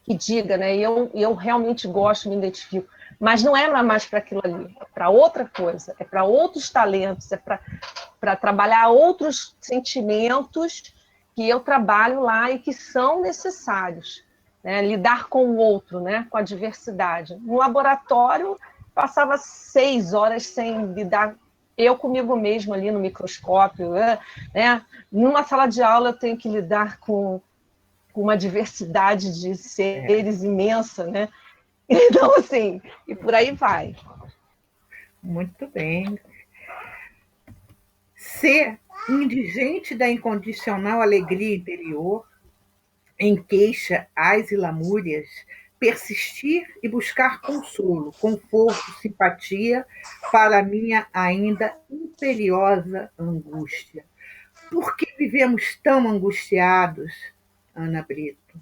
diga, né? E eu realmente gosto, me identifico, mas não é mais para aquilo ali, é para outra coisa, é para outros talentos, é para trabalhar outros sentimentos que eu trabalho lá e que são necessários. Né, lidar com o outro, né, com a diversidade. No laboratório, passava 6 horas sem lidar, eu comigo mesmo ali no microscópio. Né? Numa sala de aula, eu tenho que lidar com uma diversidade de seres imensa. Né? Então, assim, e por aí vai. Muito bem. Ser indigente da incondicional alegria interior, em queixa, ais e lamúrias, persistir e buscar consolo, conforto, simpatia para a minha ainda imperiosa angústia. Por que vivemos tão angustiados, Ana Brito?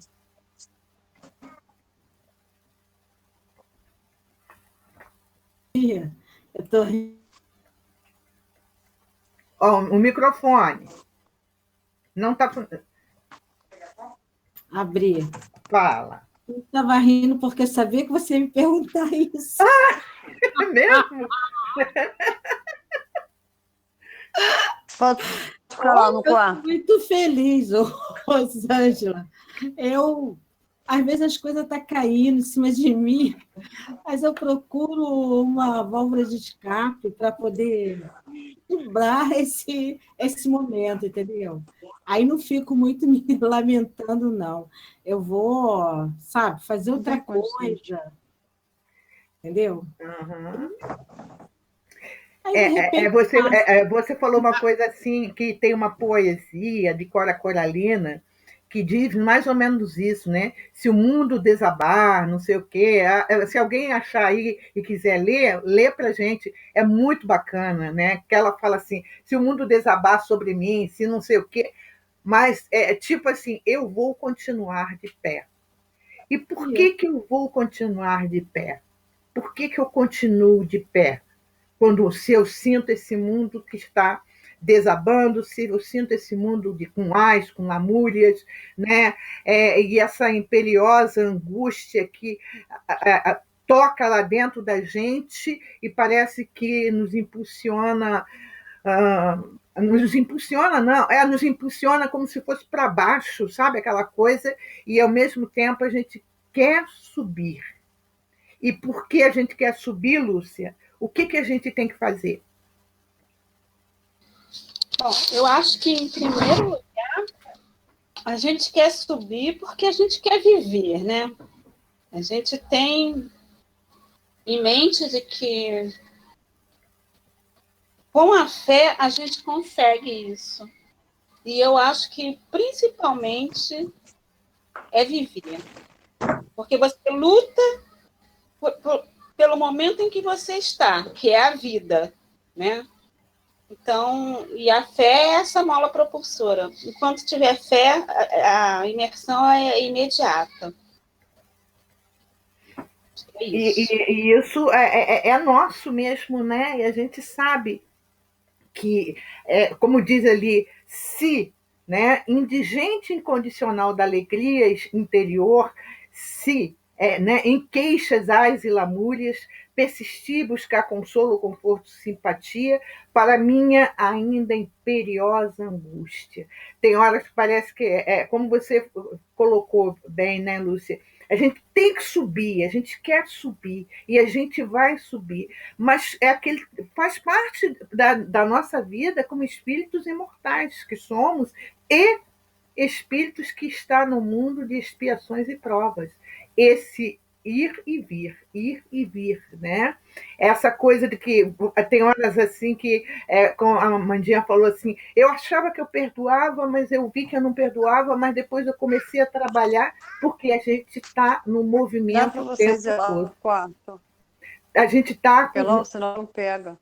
Eu tô... O microfone. Não está... Abrir. Fala. Eu estava rindo porque eu sabia que você ia me perguntar isso. É mesmo? Pode falar no quarto. Eu estou muito feliz, Rosângela. Às vezes as coisas estão caindo em cima de mim, mas eu procuro uma válvula de escape para poder driblar esse momento, entendeu? Aí não fico muito me lamentando, não. Eu vou, sabe, fazer outra coisa. Entendeu? Uhum. Aí, você falou uma coisa assim, que tem uma poesia de Cora Coralina, que diz mais ou menos isso, né? Se o mundo desabar, não sei o quê, se alguém achar aí e quiser ler, lê para a gente, é muito bacana, né? Que ela fala assim, se o mundo desabar sobre mim, se não sei o quê, mas tipo assim, eu vou continuar de pé. E por que eu vou continuar de pé? Por que eu continuo de pé? Se eu sinto esse mundo que está desabando, se eu sinto esse mundo com ais, com lamúrias, né? E essa imperiosa angústia que toca lá dentro da gente e parece que nos impulsiona nos impulsiona, não, nos impulsiona como se fosse para baixo, sabe? Aquela coisa, e ao mesmo tempo a gente quer subir. E por que a gente quer subir, Lúcia? O que a gente tem que fazer? Bom, eu acho que, em primeiro lugar, a gente quer subir porque a gente quer viver, né? A gente tem em mente de que, com a fé, a gente consegue isso. E eu acho que, principalmente, é viver. Porque você luta pelo momento em que você está, que é a vida, né? Então, e a fé é essa mola propulsora. Enquanto tiver fé, a imersão é imediata. É isso. E isso é nosso mesmo, né? E a gente sabe que, como diz ali, se, né, indigente incondicional da alegria interior, se, né, em queixas, ais e lamúrias, persistir, buscar consolo, conforto, simpatia, para minha ainda imperiosa angústia. Tem horas que parece que, como você colocou bem, né, Lúcia? A gente tem que subir, a gente quer subir, e a gente vai subir, mas faz parte da nossa vida como espíritos imortais que somos e espíritos que estão no mundo de expiações e provas. Esse ir e vir, né? Essa coisa de que tem horas assim que, como a Mandinha falou assim, eu achava que eu perdoava, mas eu vi que eu não perdoava, mas depois eu comecei a trabalhar, porque a gente está no movimento. Dá para vocês ir lá no quarto? A gente está. Senão não pega.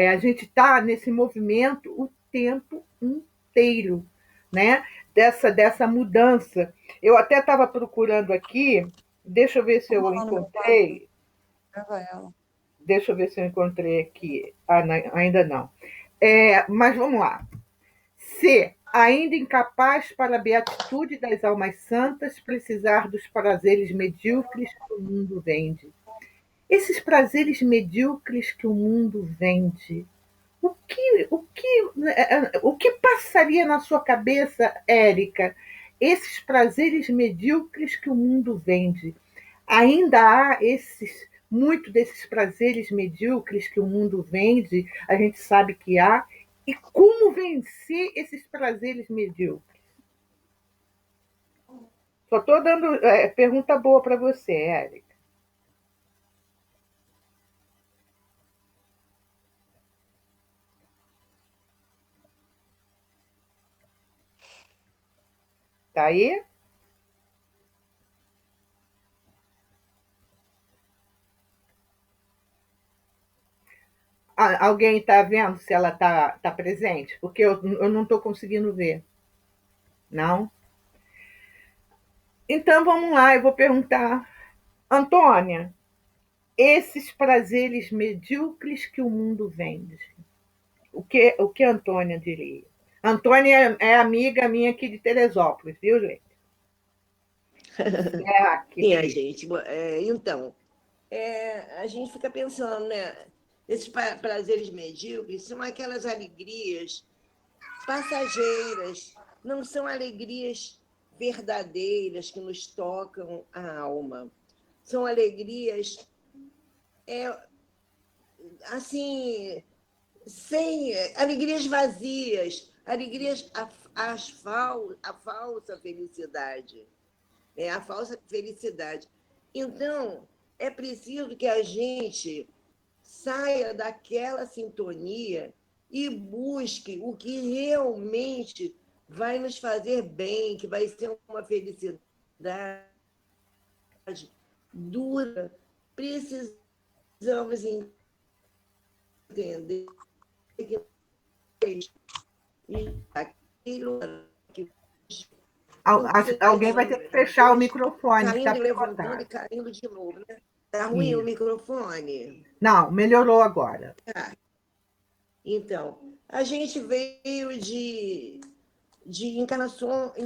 A gente está nesse movimento o tempo inteiro, né? Dessa mudança. Eu até estava procurando aqui, deixa eu ver se eu encontrei. Deixa eu ver se eu encontrei aqui. Ainda não. Mas vamos lá. Se, ainda incapaz para a beatitude das almas santas, precisar dos prazeres medíocres que o mundo vende. Esses prazeres medíocres que o mundo vende, o que passaria na sua cabeça, Érica? Esses prazeres medíocres que o mundo vende. Ainda há muito desses prazeres medíocres que o mundo vende, a gente sabe que há. E como vencer esses prazeres medíocres? Só estou dando pergunta boa para você, Érica. Tá aí? Alguém está vendo se ela está presente? Porque eu não estou conseguindo ver. Não? Então, vamos lá, eu vou perguntar. Antônia, esses prazeres medíocres que o mundo vende, o que a Antônia diria? Antônia é amiga minha aqui de Teresópolis, viu, gente? Sim, gente. Então, a gente fica pensando, né? Esses prazeres medíocres são aquelas alegrias passageiras, não são alegrias verdadeiras que nos tocam a alma. São alegrias, assim, sem alegrias vazias, alegrias a falsa felicidade, a falsa felicidade. Então, é preciso que a gente saia daquela sintonia e busque o que realmente vai nos fazer bem, que vai ser uma felicidade dura. Precisamos entender que aquilo que alguém vai ter que fechar o microfone. Caindo, levantando e caindo de novo, né? Está ruim o microfone? Não, melhorou agora. Então, a gente veio de encarnação em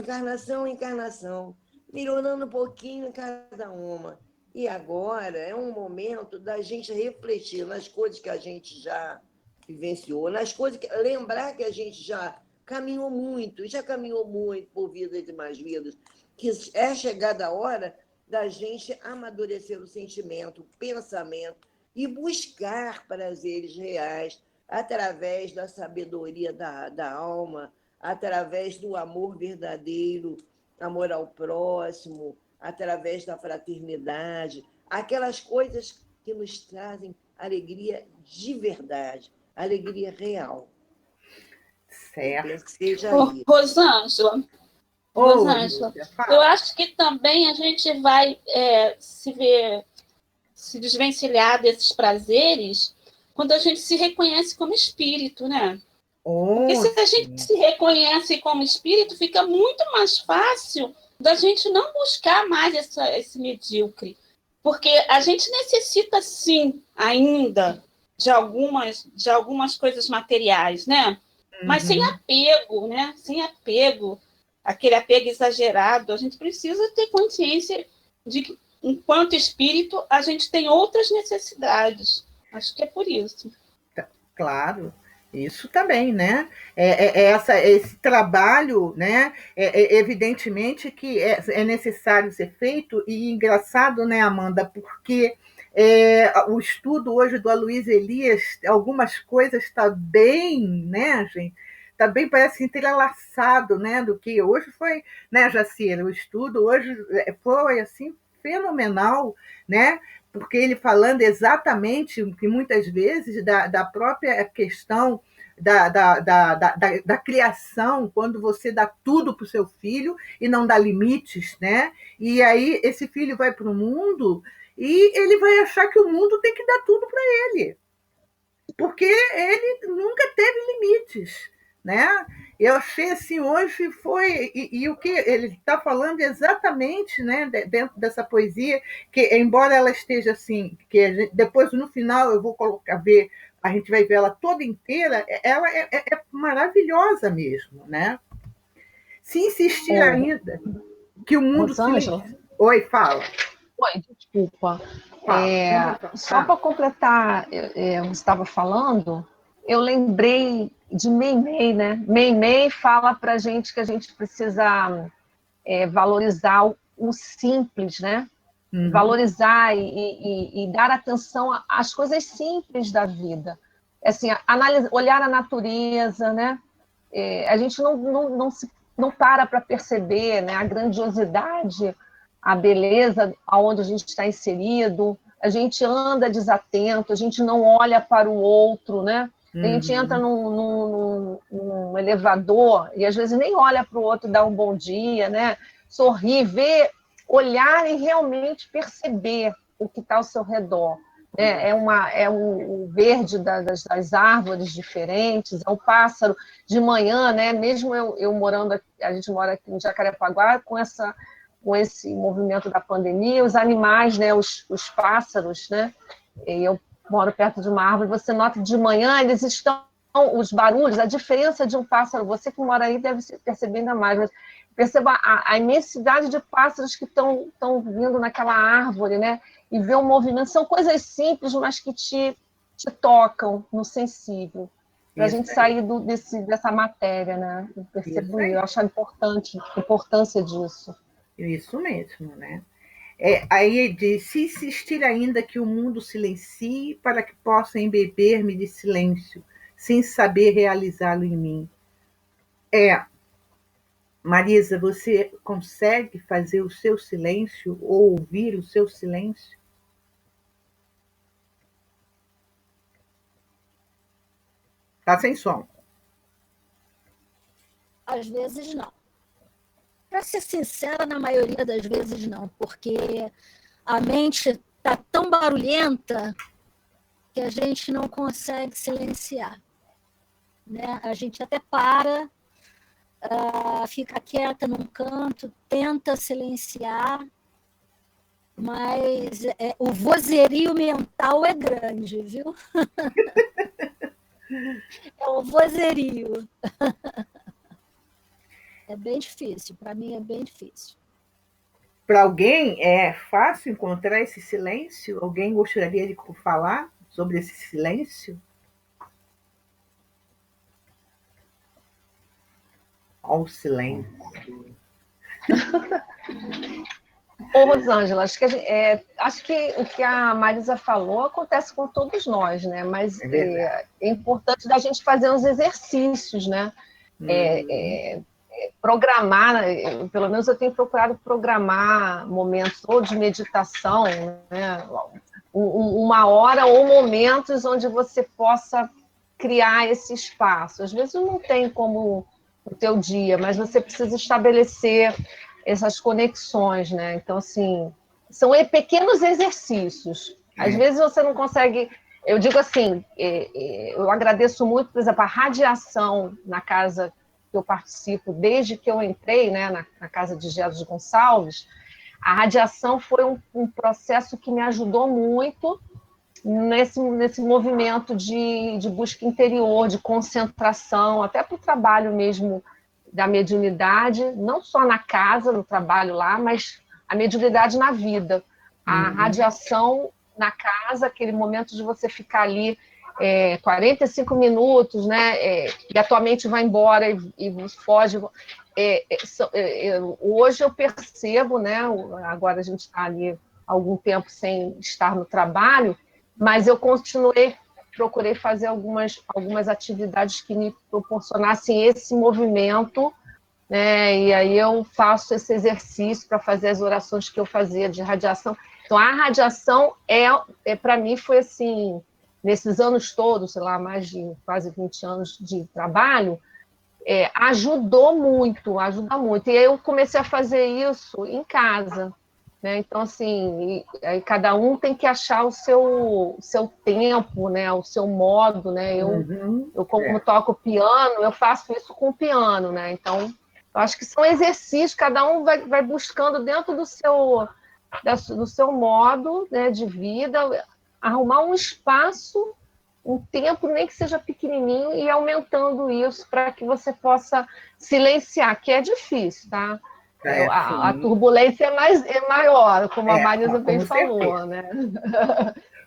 encarnação, melhorando um pouquinho em cada uma. E agora é um momento da gente refletir nas coisas que a gente já vivenciou, nas coisas que lembrar que a gente já caminhou muito por vidas e mais vidas, que é chegada a hora da gente amadurecer o sentimento, o pensamento e buscar prazeres reais através da sabedoria da alma, através do amor verdadeiro, amor ao próximo, através da fraternidade, aquelas coisas que nos trazem alegria de verdade, alegria real. Certo. Eu penso que seja isso. Rosângela, Lúcia, eu acho que também a gente vai se desvencilhar desses prazeres quando a gente se reconhece como espírito, né? Porque se a gente se reconhece como espírito, fica muito mais fácil da gente não buscar mais esse medíocre. Porque a gente necessita, sim, ainda de algumas coisas materiais, né? Mas sem apego, né? Sem apego, aquele apego exagerado. A gente precisa ter consciência de que, enquanto espírito, a gente tem outras necessidades. Acho que é por isso. Claro. Isso também, né? Esse trabalho, né? Evidentemente que é necessário ser feito, e engraçado, né, Amanda, porque o estudo hoje do Aloysio Elias, algumas coisas está bem, né, gente? Está bem, parece entrelaçado, né? Do que hoje foi, né, Jacira? O estudo hoje foi assim fenomenal, né? Porque ele falando exatamente que muitas vezes da própria questão da criação, quando você dá tudo para o seu filho e não dá limites, né? E aí esse filho vai para o mundo e ele vai achar que o mundo tem que dar tudo para ele, porque ele nunca teve limites, né? Eu achei assim, hoje foi, e o que ele está falando exatamente, né, dentro dessa poesia, que embora ela esteja assim, que gente, depois no final eu vou colocar, a gente vai ver ela toda inteira, ela é maravilhosa mesmo, né? Se insistir ainda que o mundo Oi, fala. Oi, desculpa. Só para completar, você estava falando, eu lembrei de Meimei, né? Meimei fala para a gente que a gente precisa valorizar o simples, né? Valorizar e dar atenção às coisas simples da vida. Assim, olhar a natureza, né? A gente não para perceber, né, a grandiosidade, a beleza aonde a gente está inserido. A gente anda desatento, a gente não olha para o outro, né? A gente entra num elevador e às vezes nem olha para o outro, dá um bom dia, né? Sorrir, ver, olhar e realmente perceber o que está ao seu redor. É o verde das árvores diferentes, é o pássaro de manhã, né? Mesmo eu morando aqui, a gente mora aqui em Jacarepaguá, com esse movimento da pandemia, os animais, né? Os pássaros, né? E eu moro perto de uma árvore, você nota de manhã, eles estão, os barulhos, a diferença de um pássaro, você que mora aí deve perceber ainda mais, mas perceba a imensidade de pássaros que estão vindo naquela árvore, né? E ver o movimento, são coisas simples, mas que te tocam no sensível, para a gente sair dessa matéria, né? Eu percebo, eu acho importante a importância disso. Isso mesmo, né? Aí diz, se insistir ainda que o mundo silencie para que possa embeber-me de silêncio, sem saber realizá-lo em mim. Marisa, você consegue fazer o seu silêncio ou ouvir o seu silêncio? Tá sem som. Às vezes não. Para ser sincera, na maioria das vezes não, porque a mente está tão barulhenta que a gente não consegue silenciar, né? A gente até para, fica quieta num canto, tenta silenciar, mas o vozerio mental é grande, viu? É o vozerio. É bem difícil, para mim é bem difícil. Para alguém é fácil encontrar esse silêncio? Alguém gostaria de falar sobre esse silêncio? ao silêncio. Ô, Rosângela, acho que o que a Marisa falou acontece com todos nós, né? Mas é importante da gente fazer uns exercícios, né? Programar, pelo menos eu tenho procurado programar momentos ou de meditação, né? 1 hora ou momentos onde você possa criar esse espaço. Às vezes não tem como o teu dia, mas você precisa estabelecer essas conexões, né? Então, assim, são pequenos exercícios. Às vezes você não consegue... Eu digo assim, eu agradeço muito, por exemplo, a radiação na casa que eu participo, desde que eu entrei, né, na casa de Gerson Gonçalves. A radiação foi um processo que me ajudou muito nesse movimento de busca interior, de concentração, até para o trabalho mesmo da mediunidade, não só na casa, no trabalho lá, mas a mediunidade na vida. A radiação na casa, aquele momento de você ficar ali 45 minutos, né, e a tua mente vai embora e foge. Hoje eu percebo, né, agora a gente está ali há algum tempo sem estar no trabalho, mas eu procurei fazer algumas atividades que me proporcionassem esse movimento, né? E aí eu faço esse exercício para fazer as orações que eu fazia de radiação. Então, a radiação para mim, foi assim, nesses anos todos, sei lá, mais de quase 20 anos de trabalho, ajuda muito. E aí eu comecei a fazer isso em casa, né? Então, assim, aí cada um tem que achar o seu tempo, né? O seu modo, né? Eu como toco piano, eu faço isso com o piano, né? Então, eu acho que são exercícios, cada um vai buscando dentro do seu modo, né, de vida, arrumar um espaço, um tempo, nem que seja pequenininho, e aumentando isso para que você possa silenciar, que é difícil, tá? A turbulência é maior, como a Marisa bem falou, né?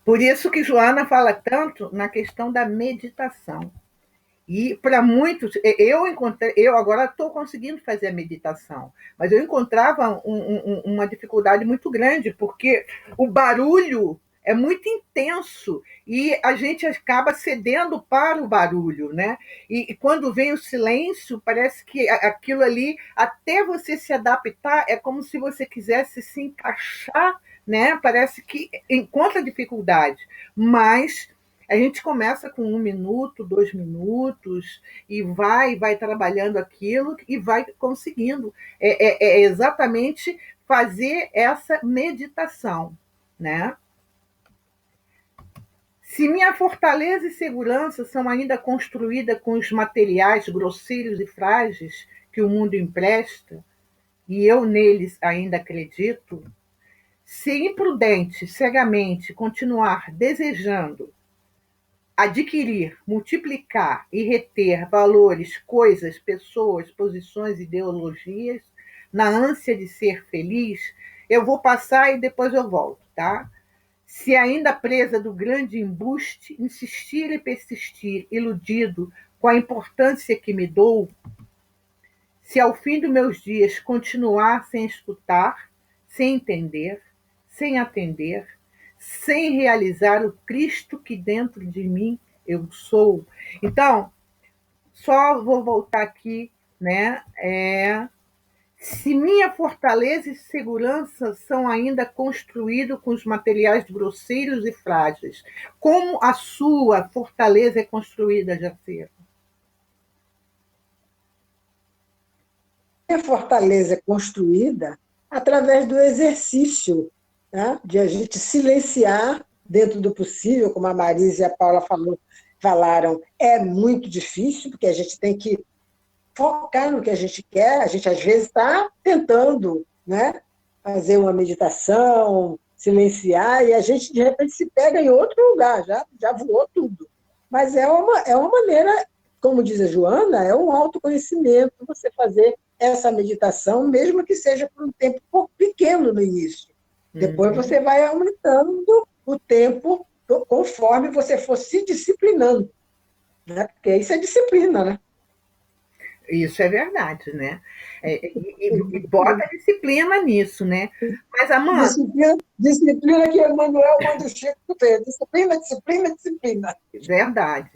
Por isso que Joana fala tanto na questão da meditação. E para muitos, eu agora estou conseguindo fazer a meditação, mas eu encontrava uma dificuldade muito grande, porque o barulho é muito intenso e a gente acaba cedendo para o barulho, né? E quando vem o silêncio, parece que aquilo ali, até você se adaptar, é como se você quisesse se encaixar, né? Parece que encontra dificuldade, mas a gente começa com 1 minuto, 2 minutos, e vai trabalhando aquilo e vai conseguindo. É exatamente fazer essa meditação, né? Se minha fortaleza e segurança são ainda construídas com os materiais grosseiros e frágeis que o mundo empresta, e eu neles ainda acredito, se imprudente, cegamente, continuar desejando adquirir, multiplicar e reter valores, coisas, pessoas, posições, ideologias, na ânsia de ser feliz, eu vou passar e depois eu volto, tá? Se ainda presa do grande embuste, insistir e persistir, iludido com a importância que me dou, se ao fim dos meus dias continuar sem escutar, sem entender, sem atender, sem realizar o Cristo que dentro de mim eu sou. Então, só vou voltar aqui, né? Se minha fortaleza e segurança são ainda construídos com os materiais grosseiros e frágeis, como a sua fortaleza é construída, Jacira? A fortaleza é construída através do exercício, né? De a gente silenciar dentro do possível, como a Marisa e a Paula falaram, é muito difícil, porque a gente tem que focar no que a gente quer, a gente às vezes está tentando, né, fazer uma meditação, silenciar, e a gente de repente se pega em outro lugar, já voou tudo. Mas é uma maneira, como diz a Joana, é um autoconhecimento, você fazer essa meditação, mesmo que seja por um tempo pequeno no início. Depois você vai aumentando o tempo conforme você for se disciplinando, né? Porque isso é disciplina, né? Isso é verdade, né? E bota disciplina nisso, né? Mas, Amanda, Disciplina que Emmanuel manda o Chico ver. Disciplina, disciplina, disciplina. verdade.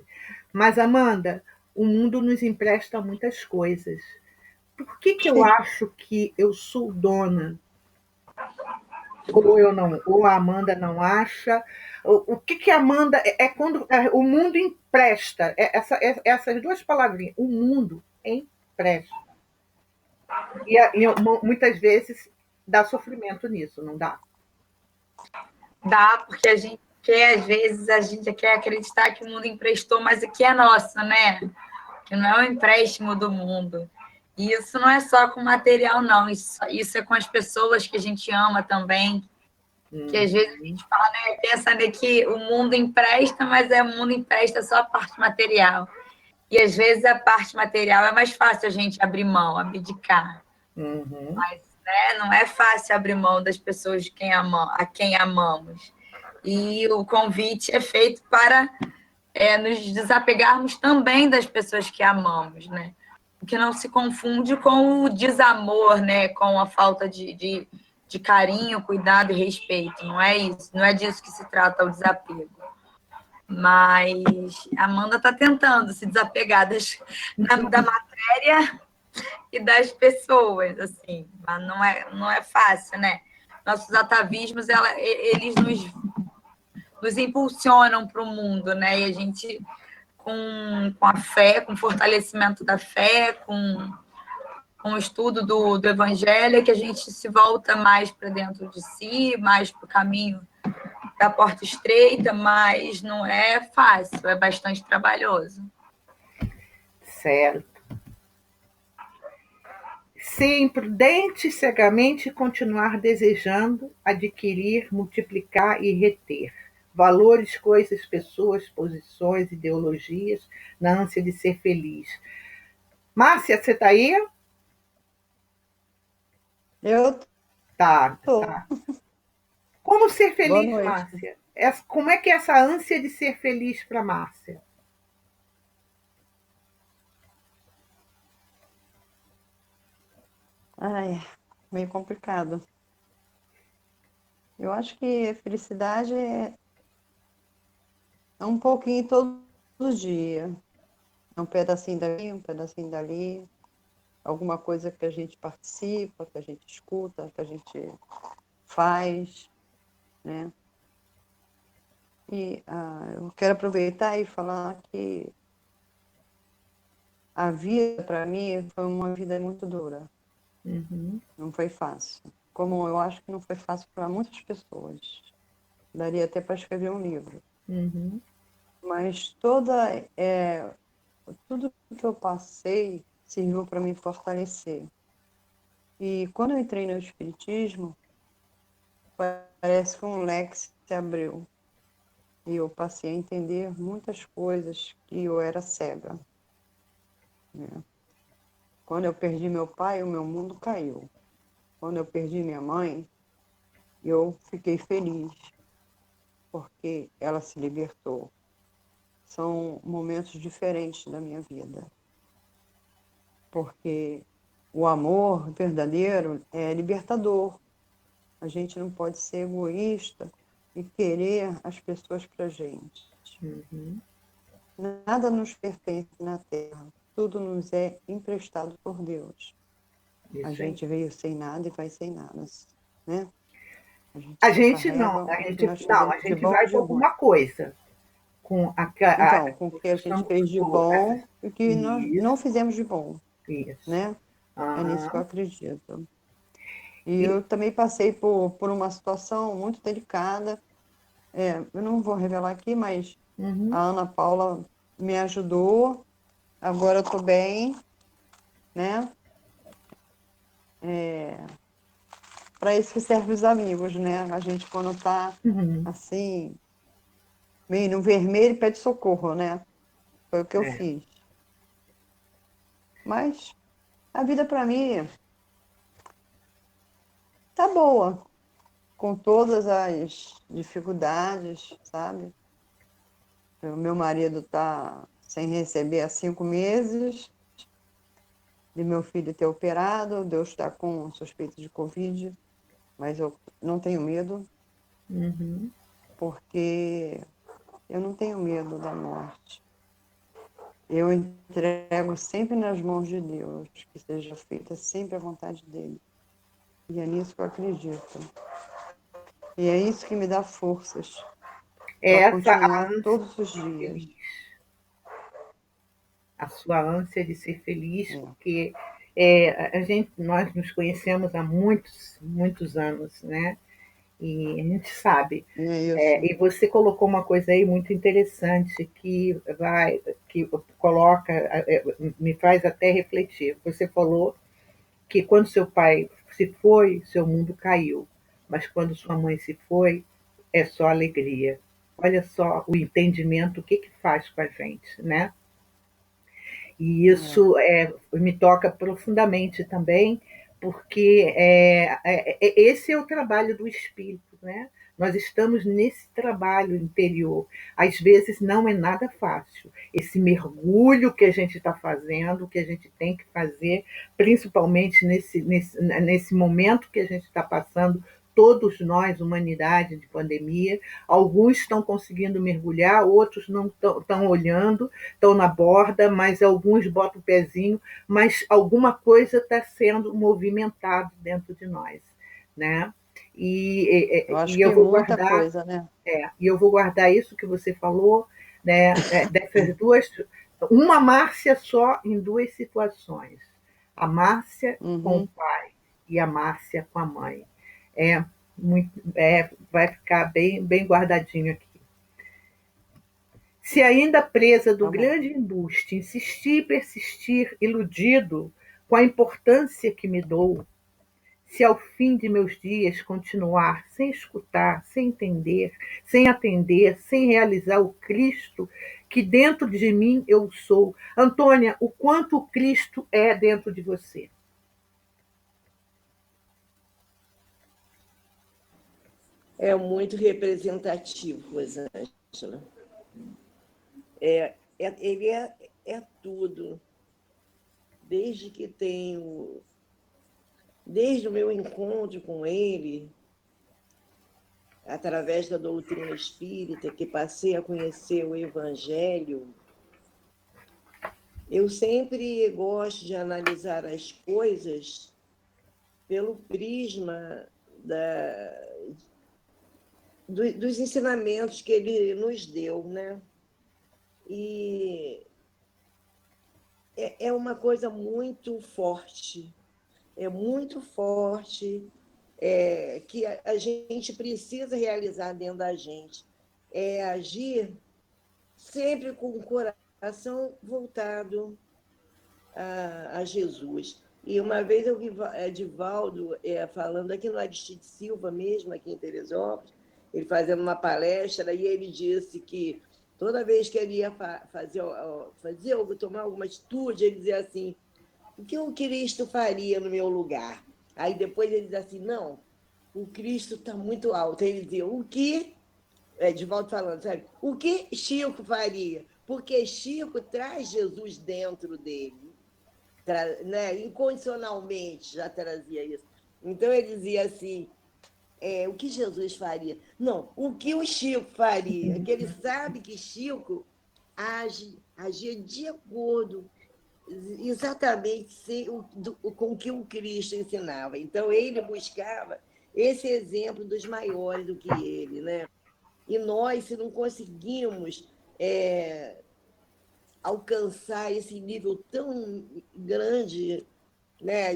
Mas, Amanda, o mundo nos empresta muitas coisas. Por que eu acho que eu sou dona? Ou eu não, ou a Amanda não acha? O que a Amanda é quando o mundo empresta? Essas duas palavrinhas, o mundo empresta. E muitas vezes dá sofrimento nisso, não dá? Dá, porque a gente quer, às vezes, a gente quer acreditar que o mundo emprestou, mas aqui é nosso, né? Que não é um empréstimo do mundo. E isso não é só com material, não. Isso é com as pessoas que a gente ama também. Que às vezes a gente fala, né, pensa que o mundo empresta, mas o mundo empresta só a parte material. E às vezes a parte material é mais fácil a gente abrir mão, abdicar. Mas, né, não é fácil abrir mão das pessoas a quem amamos. E o convite é feito para nos desapegarmos também das pessoas que amamos, né? O que não se confunde com o desamor, né? Com a falta de carinho, cuidado e respeito. Não é isso, não é disso que se trata o desapego. Mas a Amanda está tentando se desapegar da matéria e das pessoas, assim, mas não é fácil, né? Nossos atavismos, eles nos impulsionam para o mundo, né? E a gente, com a fé, com o fortalecimento da fé, com o estudo do Evangelho, é que a gente se volta mais para dentro de si, mais para o caminho da porta estreita, mas não é fácil, é bastante trabalhoso. Certo. Ser imprudente cegamente continuar desejando adquirir, multiplicar e reter valores, coisas, pessoas, posições, ideologias, na ânsia de ser feliz. Márcia, você está aí? Eu Tá. Como ser Boa feliz, noite. Márcia? Como é que é essa ânsia de ser feliz para Márcia? Ai, meio complicado. Eu acho que felicidade é um pouquinho todo dia. É um pedacinho dali, um pedacinho dali. Alguma coisa que a gente participa, que a gente escuta, que a gente faz, né? E eu quero aproveitar e falar que a vida, para mim, foi uma vida muito dura. Não foi fácil. Como eu acho que não foi fácil para muitas pessoas. Daria até para escrever um livro. Mas tudo que eu passei serviu para me fortalecer. E quando eu entrei no Espiritismo, parece que um leque se abriu. E eu passei a entender muitas coisas que eu era cega. Né? Quando eu perdi meu pai, o meu mundo caiu. Quando eu perdi minha mãe, eu fiquei feliz, porque ela se libertou. São momentos diferentes da minha vida. Porque o amor verdadeiro é libertador. A gente não pode ser egoísta e querer as pessoas para a gente. Nada nos pertence na Terra. Tudo nos é emprestado por Deus. A gente veio sem nada e vai sem nada, né? A gente vai com alguma coisa. Com o que a gente fez de bom e o que nós não fizemos de bom. Isso. Né? É nisso que eu acredito. E eu também passei por uma situação muito delicada. Eu não vou revelar aqui, mas a Ana Paula me ajudou. Agora eu estou bem, né? Para isso que servem os amigos, né? A gente, quando está assim, meio no vermelho, pede socorro, né? Foi o que eu fiz. Mas a vida, para mim, tá boa, com todas as dificuldades, sabe? O meu marido está sem receber há 5 meses, de meu filho ter operado, de eu estar com suspeita de Covid, mas eu não tenho medo, Uhum. porque eu não tenho medo da morte. Eu entrego sempre nas mãos de Deus, que seja feita sempre a vontade dele. E é nisso que eu acredito. E é isso que me dá forças para Essa continuar ânsia todos os de ser dias. feliz, a sua ânsia de ser feliz, É. porque nós nos conhecemos há muitos anos, né? E a gente sabe. É isso. E você colocou uma coisa aí muito interessante que coloca, me faz até refletir. Você falou que quando seu pai se foi, seu mundo caiu, mas quando sua mãe se foi, é só alegria. Olha só o entendimento, o que que faz com a gente, né? E isso me toca profundamente também, porque esse é o trabalho do espírito, né? Nós estamos nesse trabalho interior. Às vezes não é nada fácil. Esse mergulho que a gente está fazendo, que a gente tem que fazer, principalmente nesse momento que a gente está passando, todos nós, humanidade de pandemia, alguns estão conseguindo mergulhar, outros não estão olhando, estão na borda, mas alguns botam o pezinho, mas alguma coisa está sendo movimentada dentro de nós, né? Eu acho E que eu vou muita guardar, coisa, né? e eu vou guardar isso que você falou, né? Dessas duas, uma Márcia só em duas situações, a Márcia com o pai e a Márcia com a mãe. Vai ficar bem guardadinho aqui. Se ainda presa do grande embuste, insistir e persistir, iludido com a importância que me dou, se ao fim de meus dias continuar sem escutar, sem entender, sem atender, sem realizar o Cristo que dentro de mim eu sou. Antônia, o quanto o Cristo é dentro de você? É muito representativo, Rosângela. Ele é tudo. Desde o meu encontro com ele, através da doutrina espírita, que passei a conhecer o Evangelho, eu sempre gosto de analisar as coisas pelo prisma dos ensinamentos que ele nos deu, né? E é uma coisa muito forte, que a gente precisa realizar dentro da gente. É agir sempre com o coração voltado a Jesus. E uma vez eu vi Edivaldo falando aqui no Aristide Silva mesmo, aqui em Teresópolis, ele fazendo uma palestra, e ele disse que toda vez que ele ia tomar alguma atitude, ele dizia assim: o que o Cristo faria no meu lugar? Aí depois ele diz assim: não, o Cristo está muito alto. Aí ele dizia: o que? Edivaldo falando, sabe? O que Chico faria? Porque Chico traz Jesus dentro dele, né? Incondicionalmente já trazia isso. Então ele dizia assim: o que Jesus faria? Não, o que o Chico faria? Que ele sabe que Chico agia de acordo exatamente com o que o Cristo ensinava. Então, ele buscava esse exemplo dos maiores do que ele, né? E nós, se não conseguimos alcançar esse nível tão grande, né,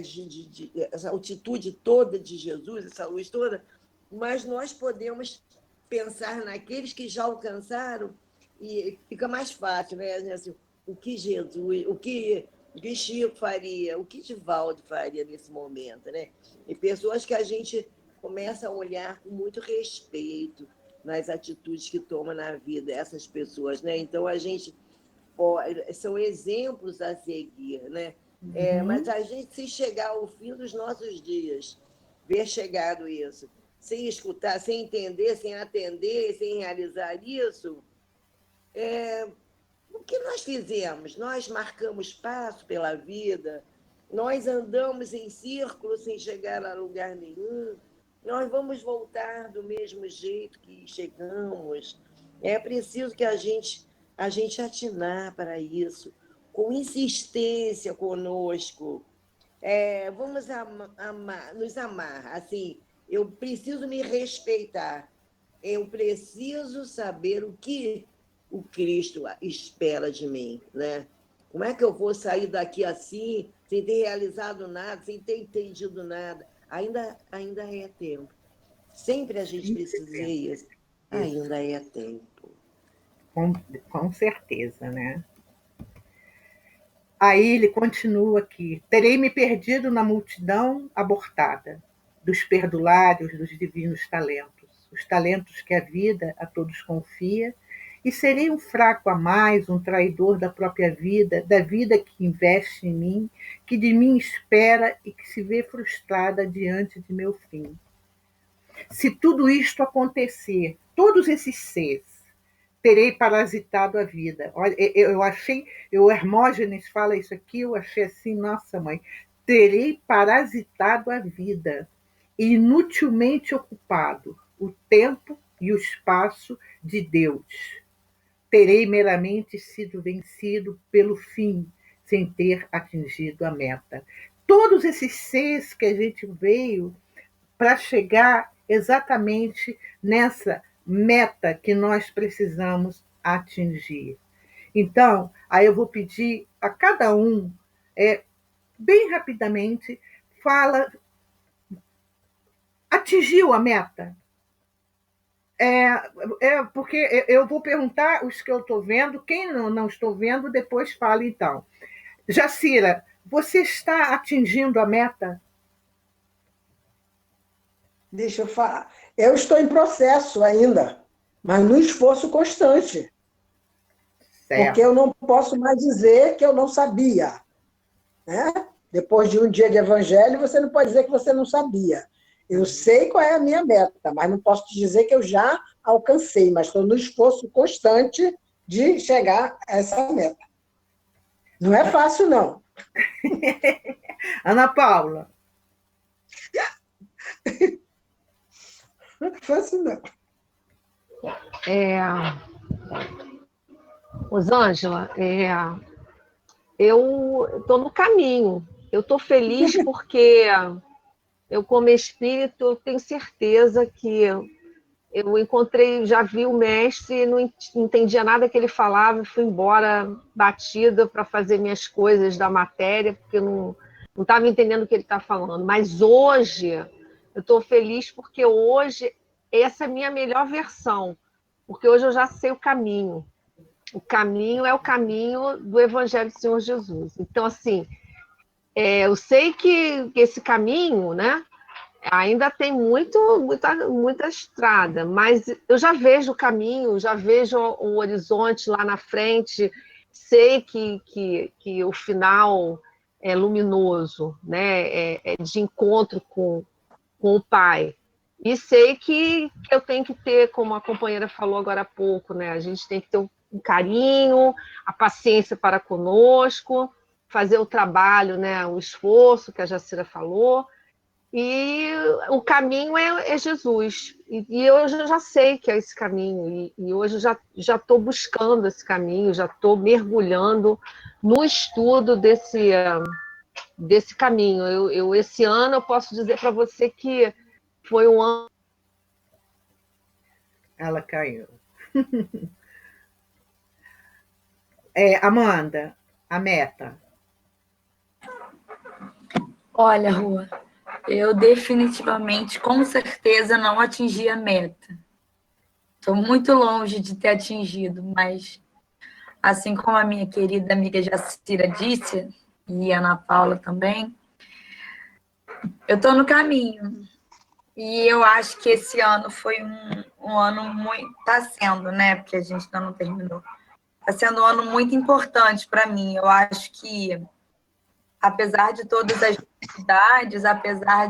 essa altitude toda de Jesus, essa luz toda, mas nós podemos pensar naqueles que já alcançaram e fica mais fácil, né? Assim, o que Jesus, o que Chico faria, o que Divaldo faria nesse momento, né? E pessoas que a gente começa a olhar com muito respeito nas atitudes que toma na vida essas pessoas, né? Então a gente são exemplos a seguir, né? Mas a gente, se chegar ao fim dos nossos dias, ver chegado isso, sem escutar, sem entender, sem atender, sem realizar isso, o que nós fizemos? Nós marcamos passo pela vida, Nós andamos em círculo sem chegar a lugar nenhum. Nós vamos voltar do mesmo jeito que chegamos. É preciso que a gente atinar para isso, com insistência conosco. Vamos nos amar. Assim, eu preciso me respeitar. Eu preciso saber o que o Cristo espera de mim, né? Como é que eu vou sair daqui assim, sem ter realizado nada, sem ter entendido nada? Ainda é tempo. Sempre a gente precisa dizer isso. Ainda é tempo. Com certeza, né? Aí ele continua aqui: terei me perdido na multidão abortada dos perdulários, dos divinos talentos, os talentos que a vida a todos confia, e serei um fraco a mais, um traidor da própria vida, da vida que investe em mim, que de mim espera e que se vê frustrada diante de meu fim. Se tudo isto acontecer, todos esses seres, terei parasitado a vida. Olha, eu achei, o Hermógenes fala isso aqui, eu achei assim, nossa mãe, terei parasitado a vida, inutilmente ocupado o tempo e o espaço de Deus. Terei meramente sido vencido pelo fim, sem ter atingido a meta. Todos esses seres que a gente veio para chegar exatamente nessa meta que nós precisamos atingir. Então, aí eu vou pedir a cada um, bem rapidamente, fala, atingiu a meta? Porque eu vou perguntar os que eu estou vendo, quem não estou vendo, depois fala então. Jacira, você está atingindo a meta? Deixa eu falar. Eu estou em processo ainda, mas no esforço constante. Certo. Porque eu não posso mais dizer que eu não sabia. Né? Depois de um dia de evangelho, você não pode dizer que você não sabia. Eu sei qual é a minha meta, mas não posso te dizer que eu já alcancei, mas estou no esforço constante de chegar a essa meta. Não é fácil, não. Ana Paula. Não é fácil, não. Rosângela, eu estou no caminho. Eu estou feliz porque eu, como espírito, eu tenho certeza que eu encontrei, já vi o mestre, não entendia nada que ele falava, fui embora batida para fazer minhas coisas da matéria, porque eu não estava entendendo o que ele está falando. Mas hoje, eu estou feliz porque hoje essa é a minha melhor versão, porque hoje eu já sei o caminho. O caminho é o caminho do Evangelho do Senhor Jesus. Então, assim, eu sei que esse caminho, né, ainda tem muita estrada, mas eu já vejo o caminho, já vejo o horizonte lá na frente, sei que o final é luminoso, né, é de encontro com o Pai. E sei que eu tenho que ter, como a companheira falou agora há pouco, né, a gente tem que ter um carinho, a paciência para conosco, fazer o trabalho, né, o esforço que a Jacira falou, e o caminho é Jesus. E hoje eu já sei que é esse caminho, e hoje eu já estou buscando esse caminho, já estou mergulhando no estudo desse caminho. Esse ano eu posso dizer para você que foi um ano... Ela caiu. Amanda, a meta. Olha, Rua, eu definitivamente, com certeza, não atingi a meta. Estou muito longe de ter atingido, mas, assim como a minha querida amiga Jacira disse, e a Ana Paula também, eu estou no caminho. E eu acho que esse ano foi um ano muito... Está sendo, né? Porque a gente ainda não terminou. Está sendo um ano muito importante para mim. Eu acho que, apesar de todas as dificuldades, apesar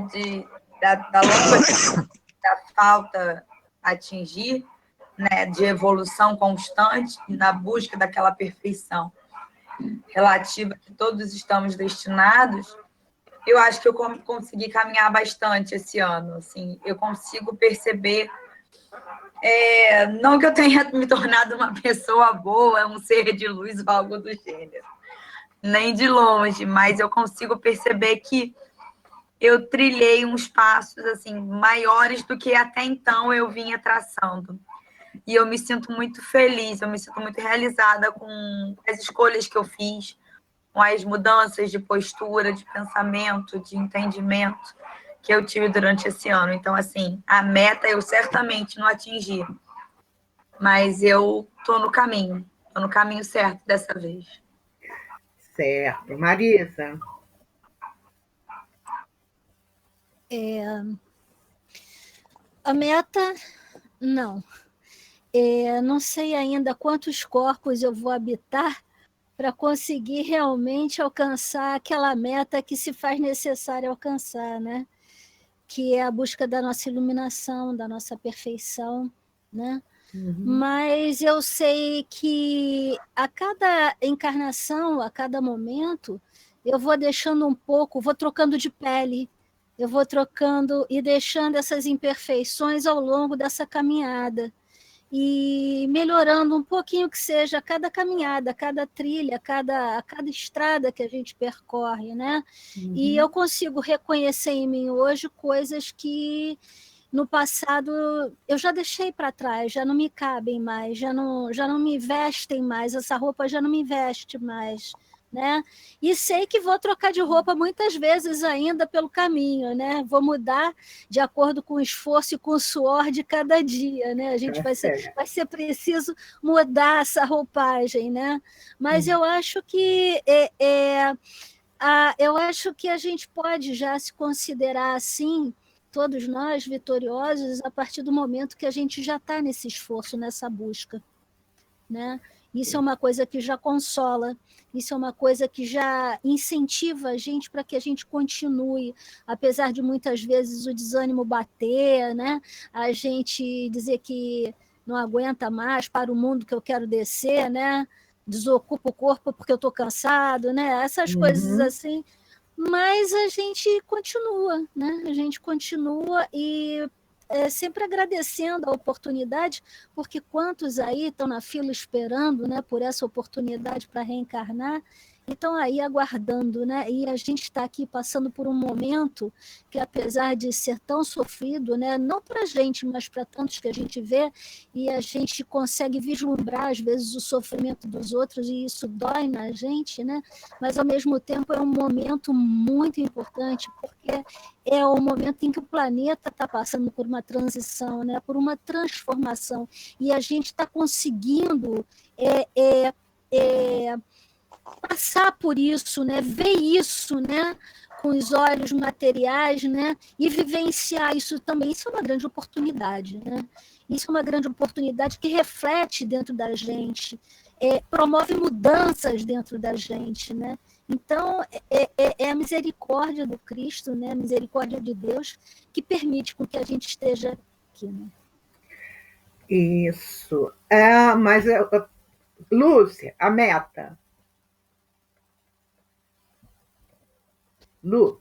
da longa da falta atingir, né, de evolução constante, na busca daquela perfeição relativa que todos estamos destinados, eu acho que eu consegui caminhar bastante esse ano, assim, eu consigo perceber, não que eu tenha me tornado uma pessoa boa, um ser de luz ou algo do gênero, nem de longe, mas eu consigo perceber que eu trilhei uns passos, assim, maiores do que até então eu vinha traçando. E eu me sinto muito feliz, eu me sinto muito realizada com as escolhas que eu fiz, com as mudanças de postura, de pensamento, de entendimento que eu tive durante esse ano. Então, assim, a meta eu certamente não atingi, mas eu estou no caminho certo dessa vez. Certo. Marisa? A meta, não. Não sei ainda quantos corpos eu vou habitar para conseguir realmente alcançar aquela meta que se faz necessário alcançar, né? Que é a busca da nossa iluminação, da nossa perfeição, né? Mas eu sei que a cada encarnação, a cada momento, eu vou deixando um pouco, vou trocando de pele, eu vou trocando e deixando essas imperfeições ao longo dessa caminhada. E melhorando um pouquinho que seja cada caminhada, cada trilha, cada estrada que a gente percorre, né? E eu consigo reconhecer em mim hoje coisas que no passado eu já deixei para trás, já não me cabem mais, já não me vestem mais, essa roupa já não me veste mais, né? E sei que vou trocar de roupa muitas vezes ainda pelo caminho, né? Vou mudar de acordo com o esforço e com o suor de cada dia, né? A gente vai ser preciso mudar essa roupagem, né? Mas eu acho que eu acho que a gente pode já se considerar assim, todos nós vitoriosos, a partir do momento que a gente já está nesse esforço, nessa busca, né? Isso é uma coisa que já consola, isso é uma coisa que já incentiva a gente para que a gente continue, apesar de muitas vezes o desânimo bater, né? A gente dizer que não aguenta mais, para o mundo que eu quero descer, né? Desocupa o corpo porque eu estou cansado, né? Essas coisas assim. Mas a gente continua, né? A gente continua e sempre agradecendo a oportunidade, porque quantos aí estão na fila esperando, né, por essa oportunidade para reencarnar, e estão aí aguardando, né? E a gente está aqui passando por um momento que, apesar de ser tão sofrido, né, não para a gente, mas para tantos que a gente vê, e a gente consegue vislumbrar, às vezes, o sofrimento dos outros, e isso dói na gente, né? Mas, ao mesmo tempo, é um momento muito importante, porque é o momento em que o planeta está passando por uma transição, né, por uma transformação, e a gente está conseguindo passar por isso, né, ver isso, né, com os olhos materiais, né, e vivenciar isso também. Isso é uma grande oportunidade, né? Isso é uma grande oportunidade que reflete dentro da gente, promove mudanças dentro da gente, né? Então, é a misericórdia do Cristo, né? A misericórdia de Deus, que permite com que a gente esteja aqui, né? Isso. Mas, Lúcia, a meta. Lu?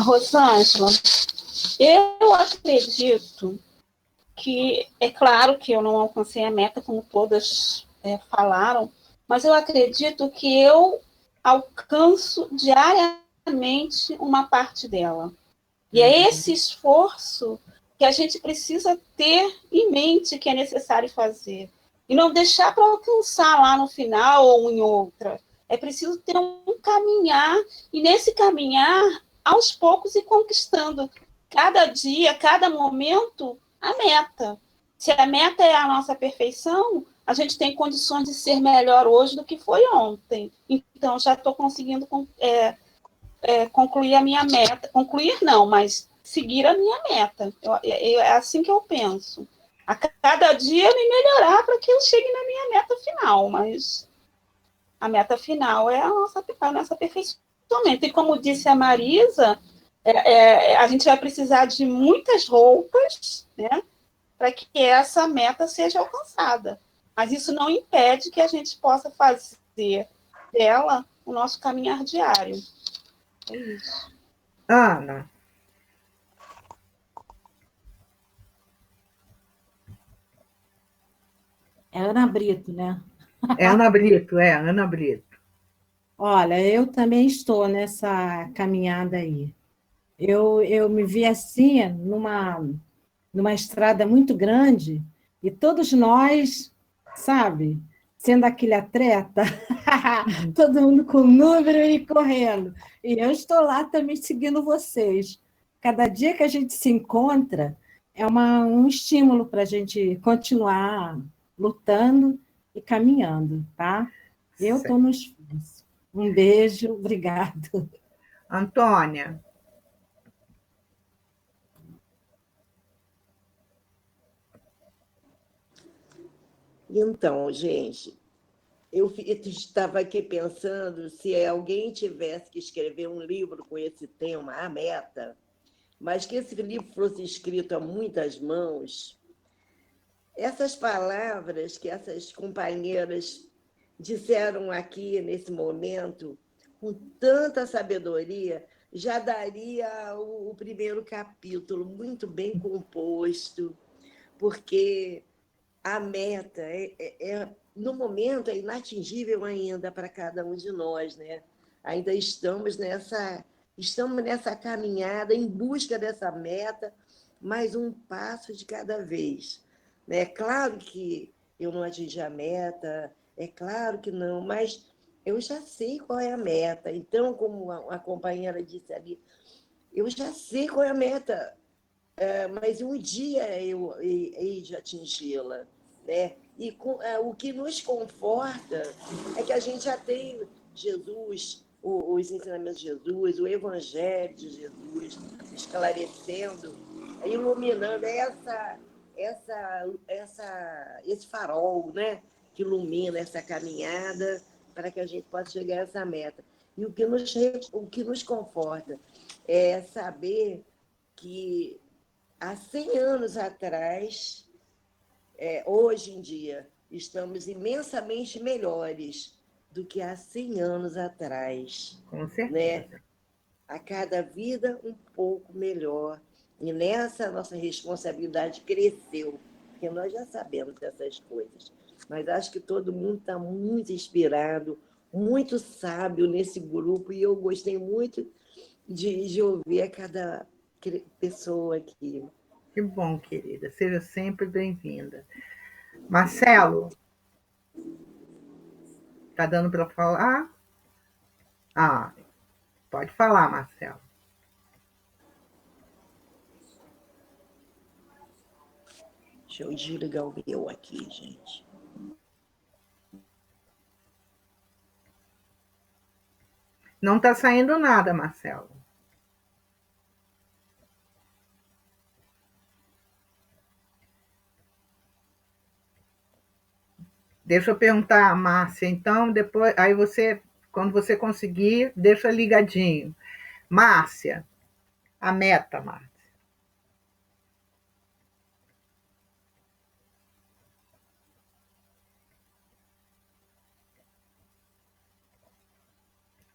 Rosângela, eu acredito que, é claro que eu não alcancei a meta, como todas falaram, mas eu acredito que eu alcanço diariamente uma parte dela. E é esse esforço que a gente precisa ter em mente que é necessário fazer. E não deixar para alcançar lá no final ou em outra. É preciso ter um caminhar, e nesse caminhar, aos poucos, ir conquistando cada dia, cada momento, a meta. Se a meta é a nossa perfeição, a gente tem condições de ser melhor hoje do que foi ontem. Então, já estou conseguindo concluir a minha meta. Concluir não, mas seguir a minha meta. É assim que eu penso. A cada dia me melhorar para que eu chegue na minha meta final, mas a meta final é a nossa aperfeiçoamento. E como disse a Marisa, a gente vai precisar de muitas roupas, né, para que essa meta seja alcançada. Mas isso não impede que a gente possa fazer dela o nosso caminhar diário. É isso. Ana. É Ana Brito, né? É Ana Brito, Ana Brito. Olha, eu também estou nessa caminhada aí. Eu me vi assim, numa estrada muito grande, e todos nós, sabe, sendo aquele atleta, todo mundo com número e correndo. E eu estou lá também seguindo vocês. Cada dia que a gente se encontra é um estímulo para a gente continuar lutando e caminhando, tá? Eu estou no esforço. Um beijo, obrigado. Antônia. Então, gente, eu estava aqui pensando se alguém tivesse que escrever um livro com esse tema, A Meta, mas que esse livro fosse escrito a muitas mãos, essas palavras que essas companheiras disseram aqui nesse momento, com tanta sabedoria, já daria o primeiro capítulo muito bem composto, porque a meta no momento é inatingível ainda para cada um de nós, né? Ainda estamos nessa caminhada em busca dessa meta, mais um passo de cada vez. É claro que eu não atingi a meta, é claro que não, mas eu já sei qual é a meta. Então, como a companheira disse ali, eu já sei qual é a meta, mas um dia eu hei de atingi-la, né? E o que nos conforta é que a gente já tem Jesus, os ensinamentos de Jesus, o Evangelho de Jesus, esclarecendo, iluminando esse farol, né? Que ilumina essa caminhada para que a gente possa chegar a essa meta. E o que nos conforta é saber que há 100 anos atrás, hoje em dia, estamos imensamente melhores do que há 100 anos atrás. Com certeza. Né? A cada vida um pouco melhor. E nessa nossa responsabilidade cresceu, porque nós já sabemos dessas coisas. Mas acho que todo mundo está muito inspirado, muito sábio nesse grupo, e eu gostei muito de ouvir a cada pessoa aqui. Que bom, querida. Seja sempre bem-vinda. Marcelo, tá dando para falar? Pode falar, Marcelo. Deixa eu desligar o meu aqui, gente. Não está saindo nada, Marcelo. Deixa eu perguntar a Márcia, então, depois, aí você, quando você conseguir, deixa ligadinho. Márcia, a meta, Márcia.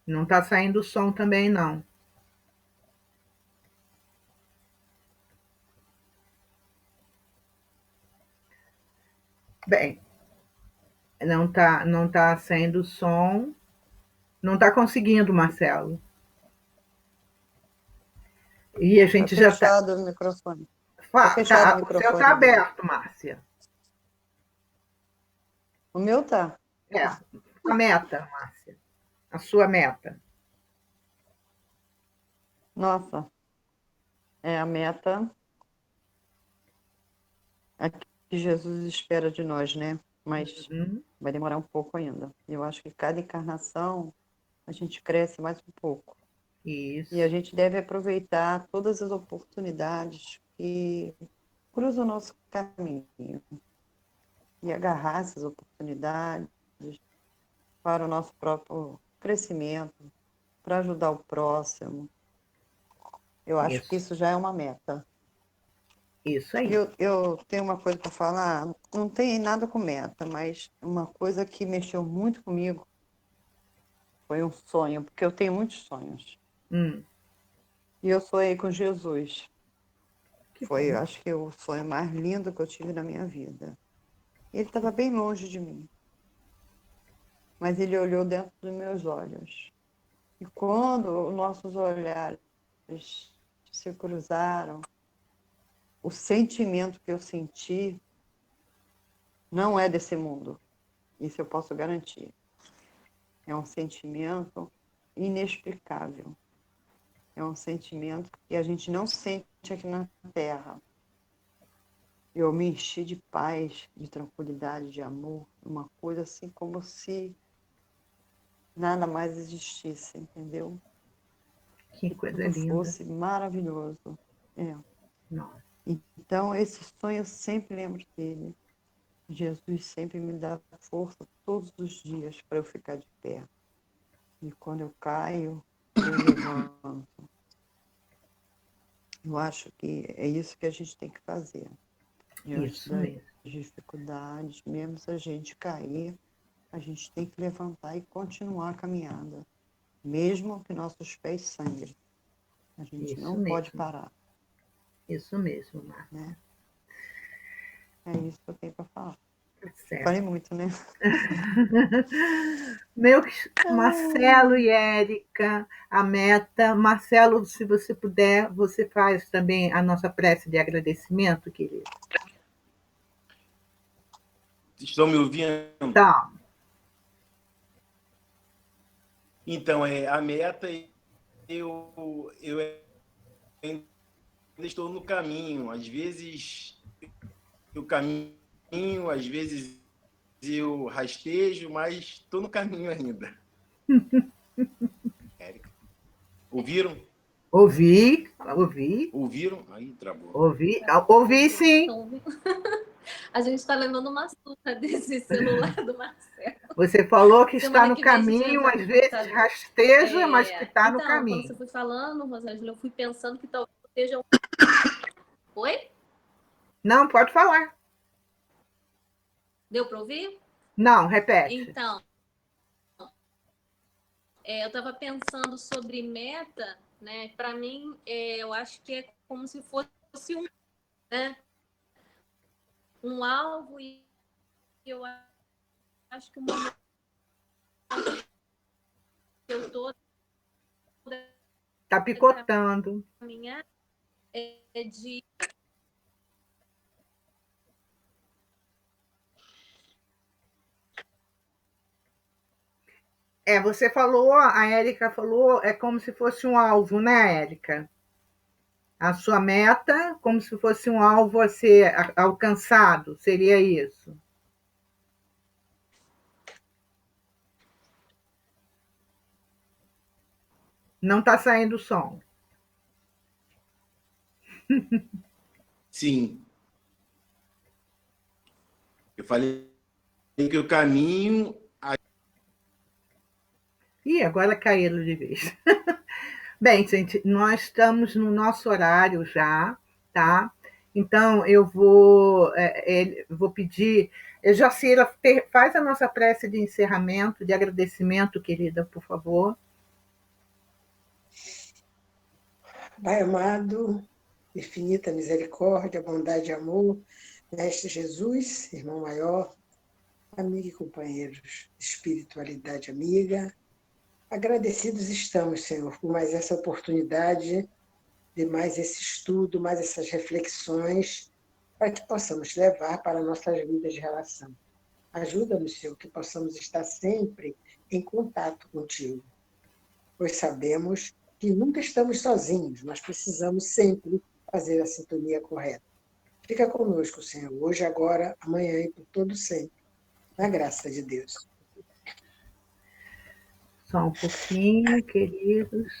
Não está saindo o som também, não. Bem, não tá saindo o som. Não está conseguindo, Marcelo. E a gente já está. Fechado o microfone. Fechado o microfone. O seu está aberto, Márcia. O meu tá. A meta, Márcia. A sua meta. Nossa. A meta que Jesus espera de nós, né? Mas vai demorar um pouco ainda. Eu acho que cada encarnação a gente cresce mais um pouco. Isso. E a gente deve aproveitar todas as oportunidades que cruzam o nosso caminho e agarrar essas oportunidades para o nosso próprio crescimento, para ajudar o próximo. Eu acho que isso já é uma meta. Isso aí. Eu tenho uma coisa para falar, não tem nada com meta, mas uma coisa que mexeu muito comigo foi um sonho, porque eu tenho muitos sonhos. E eu sonhei com Jesus. Que Foi, bom. acho que, o sonho mais lindo que eu tive na minha vida. Ele estava bem longe de mim, mas ele olhou dentro dos meus olhos. E quando nossos olhares se cruzaram, o sentimento que eu senti não é desse mundo. Isso eu posso garantir. É um sentimento inexplicável. É um sentimento que a gente não sente aqui na Terra. Eu me enchi de paz, de tranquilidade, de amor, uma coisa assim como se nada mais existisse, entendeu? Que coisa Tudo linda. fosse maravilhoso. É. Nossa. Então, esse sonho eu sempre lembro dele. Jesus sempre me dá força todos os dias para eu ficar de pé. E quando eu caio, eu levanto. Eu acho que é isso que a gente tem que fazer. Diante Isso das mesmo. dificuldades, mesmo se a gente cair, a gente tem que levantar e continuar a caminhada. Mesmo que nossos pés sangrem. A gente Isso não pode mesmo. parar. Isso mesmo, Marta. Né? É isso que eu tenho para falar. Certo. Falei muito, né? Marcelo e Érica, a meta. Marcelo, se você puder, você faz também a nossa prece de agradecimento, querido. Estão me ouvindo? Tá. Então, a meta, eu ainda estou no caminho. Às vezes eu caminho, às vezes eu rastejo, mas estou no caminho ainda. Érica. Ouviram? Ouvi. Ouviram? Aí, travou. Ouvi sim. A gente está levando uma surra desse celular do Marcelo. Você falou que está Semana no que vem a gente caminho, entra às no vezes computador. rasteja, mas que está no Então, quando caminho. você foi falando, Rosângela, eu fui pensando que talvez seja... Oi? Não, pode falar. Deu para ouvir? Não, repete. Então, eu estava pensando sobre meta, né? Para mim, eu acho que é como se fosse um alvo, e eu acho que o momento que eu estou Está picotando. Caminhar de... Você falou, a Érica falou, é como se fosse um alvo, né, Érica? A sua meta, como se fosse um alvo a ser alcançado, seria isso? Não está saindo o som. Sim. Eu falei que o caminho... Ih, agora caíram de vez. Bem, gente, nós estamos no nosso horário já, tá? Então, eu vou pedir... Jacira, faz a nossa prece de encerramento, de agradecimento, querida, por favor. Pai amado, infinita misericórdia, bondade e amor, Mestre Jesus, irmão maior, amigo e companheiros, espiritualidade amiga, agradecidos estamos, Senhor, por mais essa oportunidade, de mais esse estudo, mais essas reflexões, para que possamos levar para nossas vidas de relação. Ajuda-nos, Senhor, que possamos estar sempre em contato contigo, pois sabemos que nunca estamos sozinhos, mas precisamos sempre fazer a sintonia correta. Fica conosco, Senhor, hoje, agora, amanhã e por todo sempre, na graça de Deus. Só um pouquinho, queridos.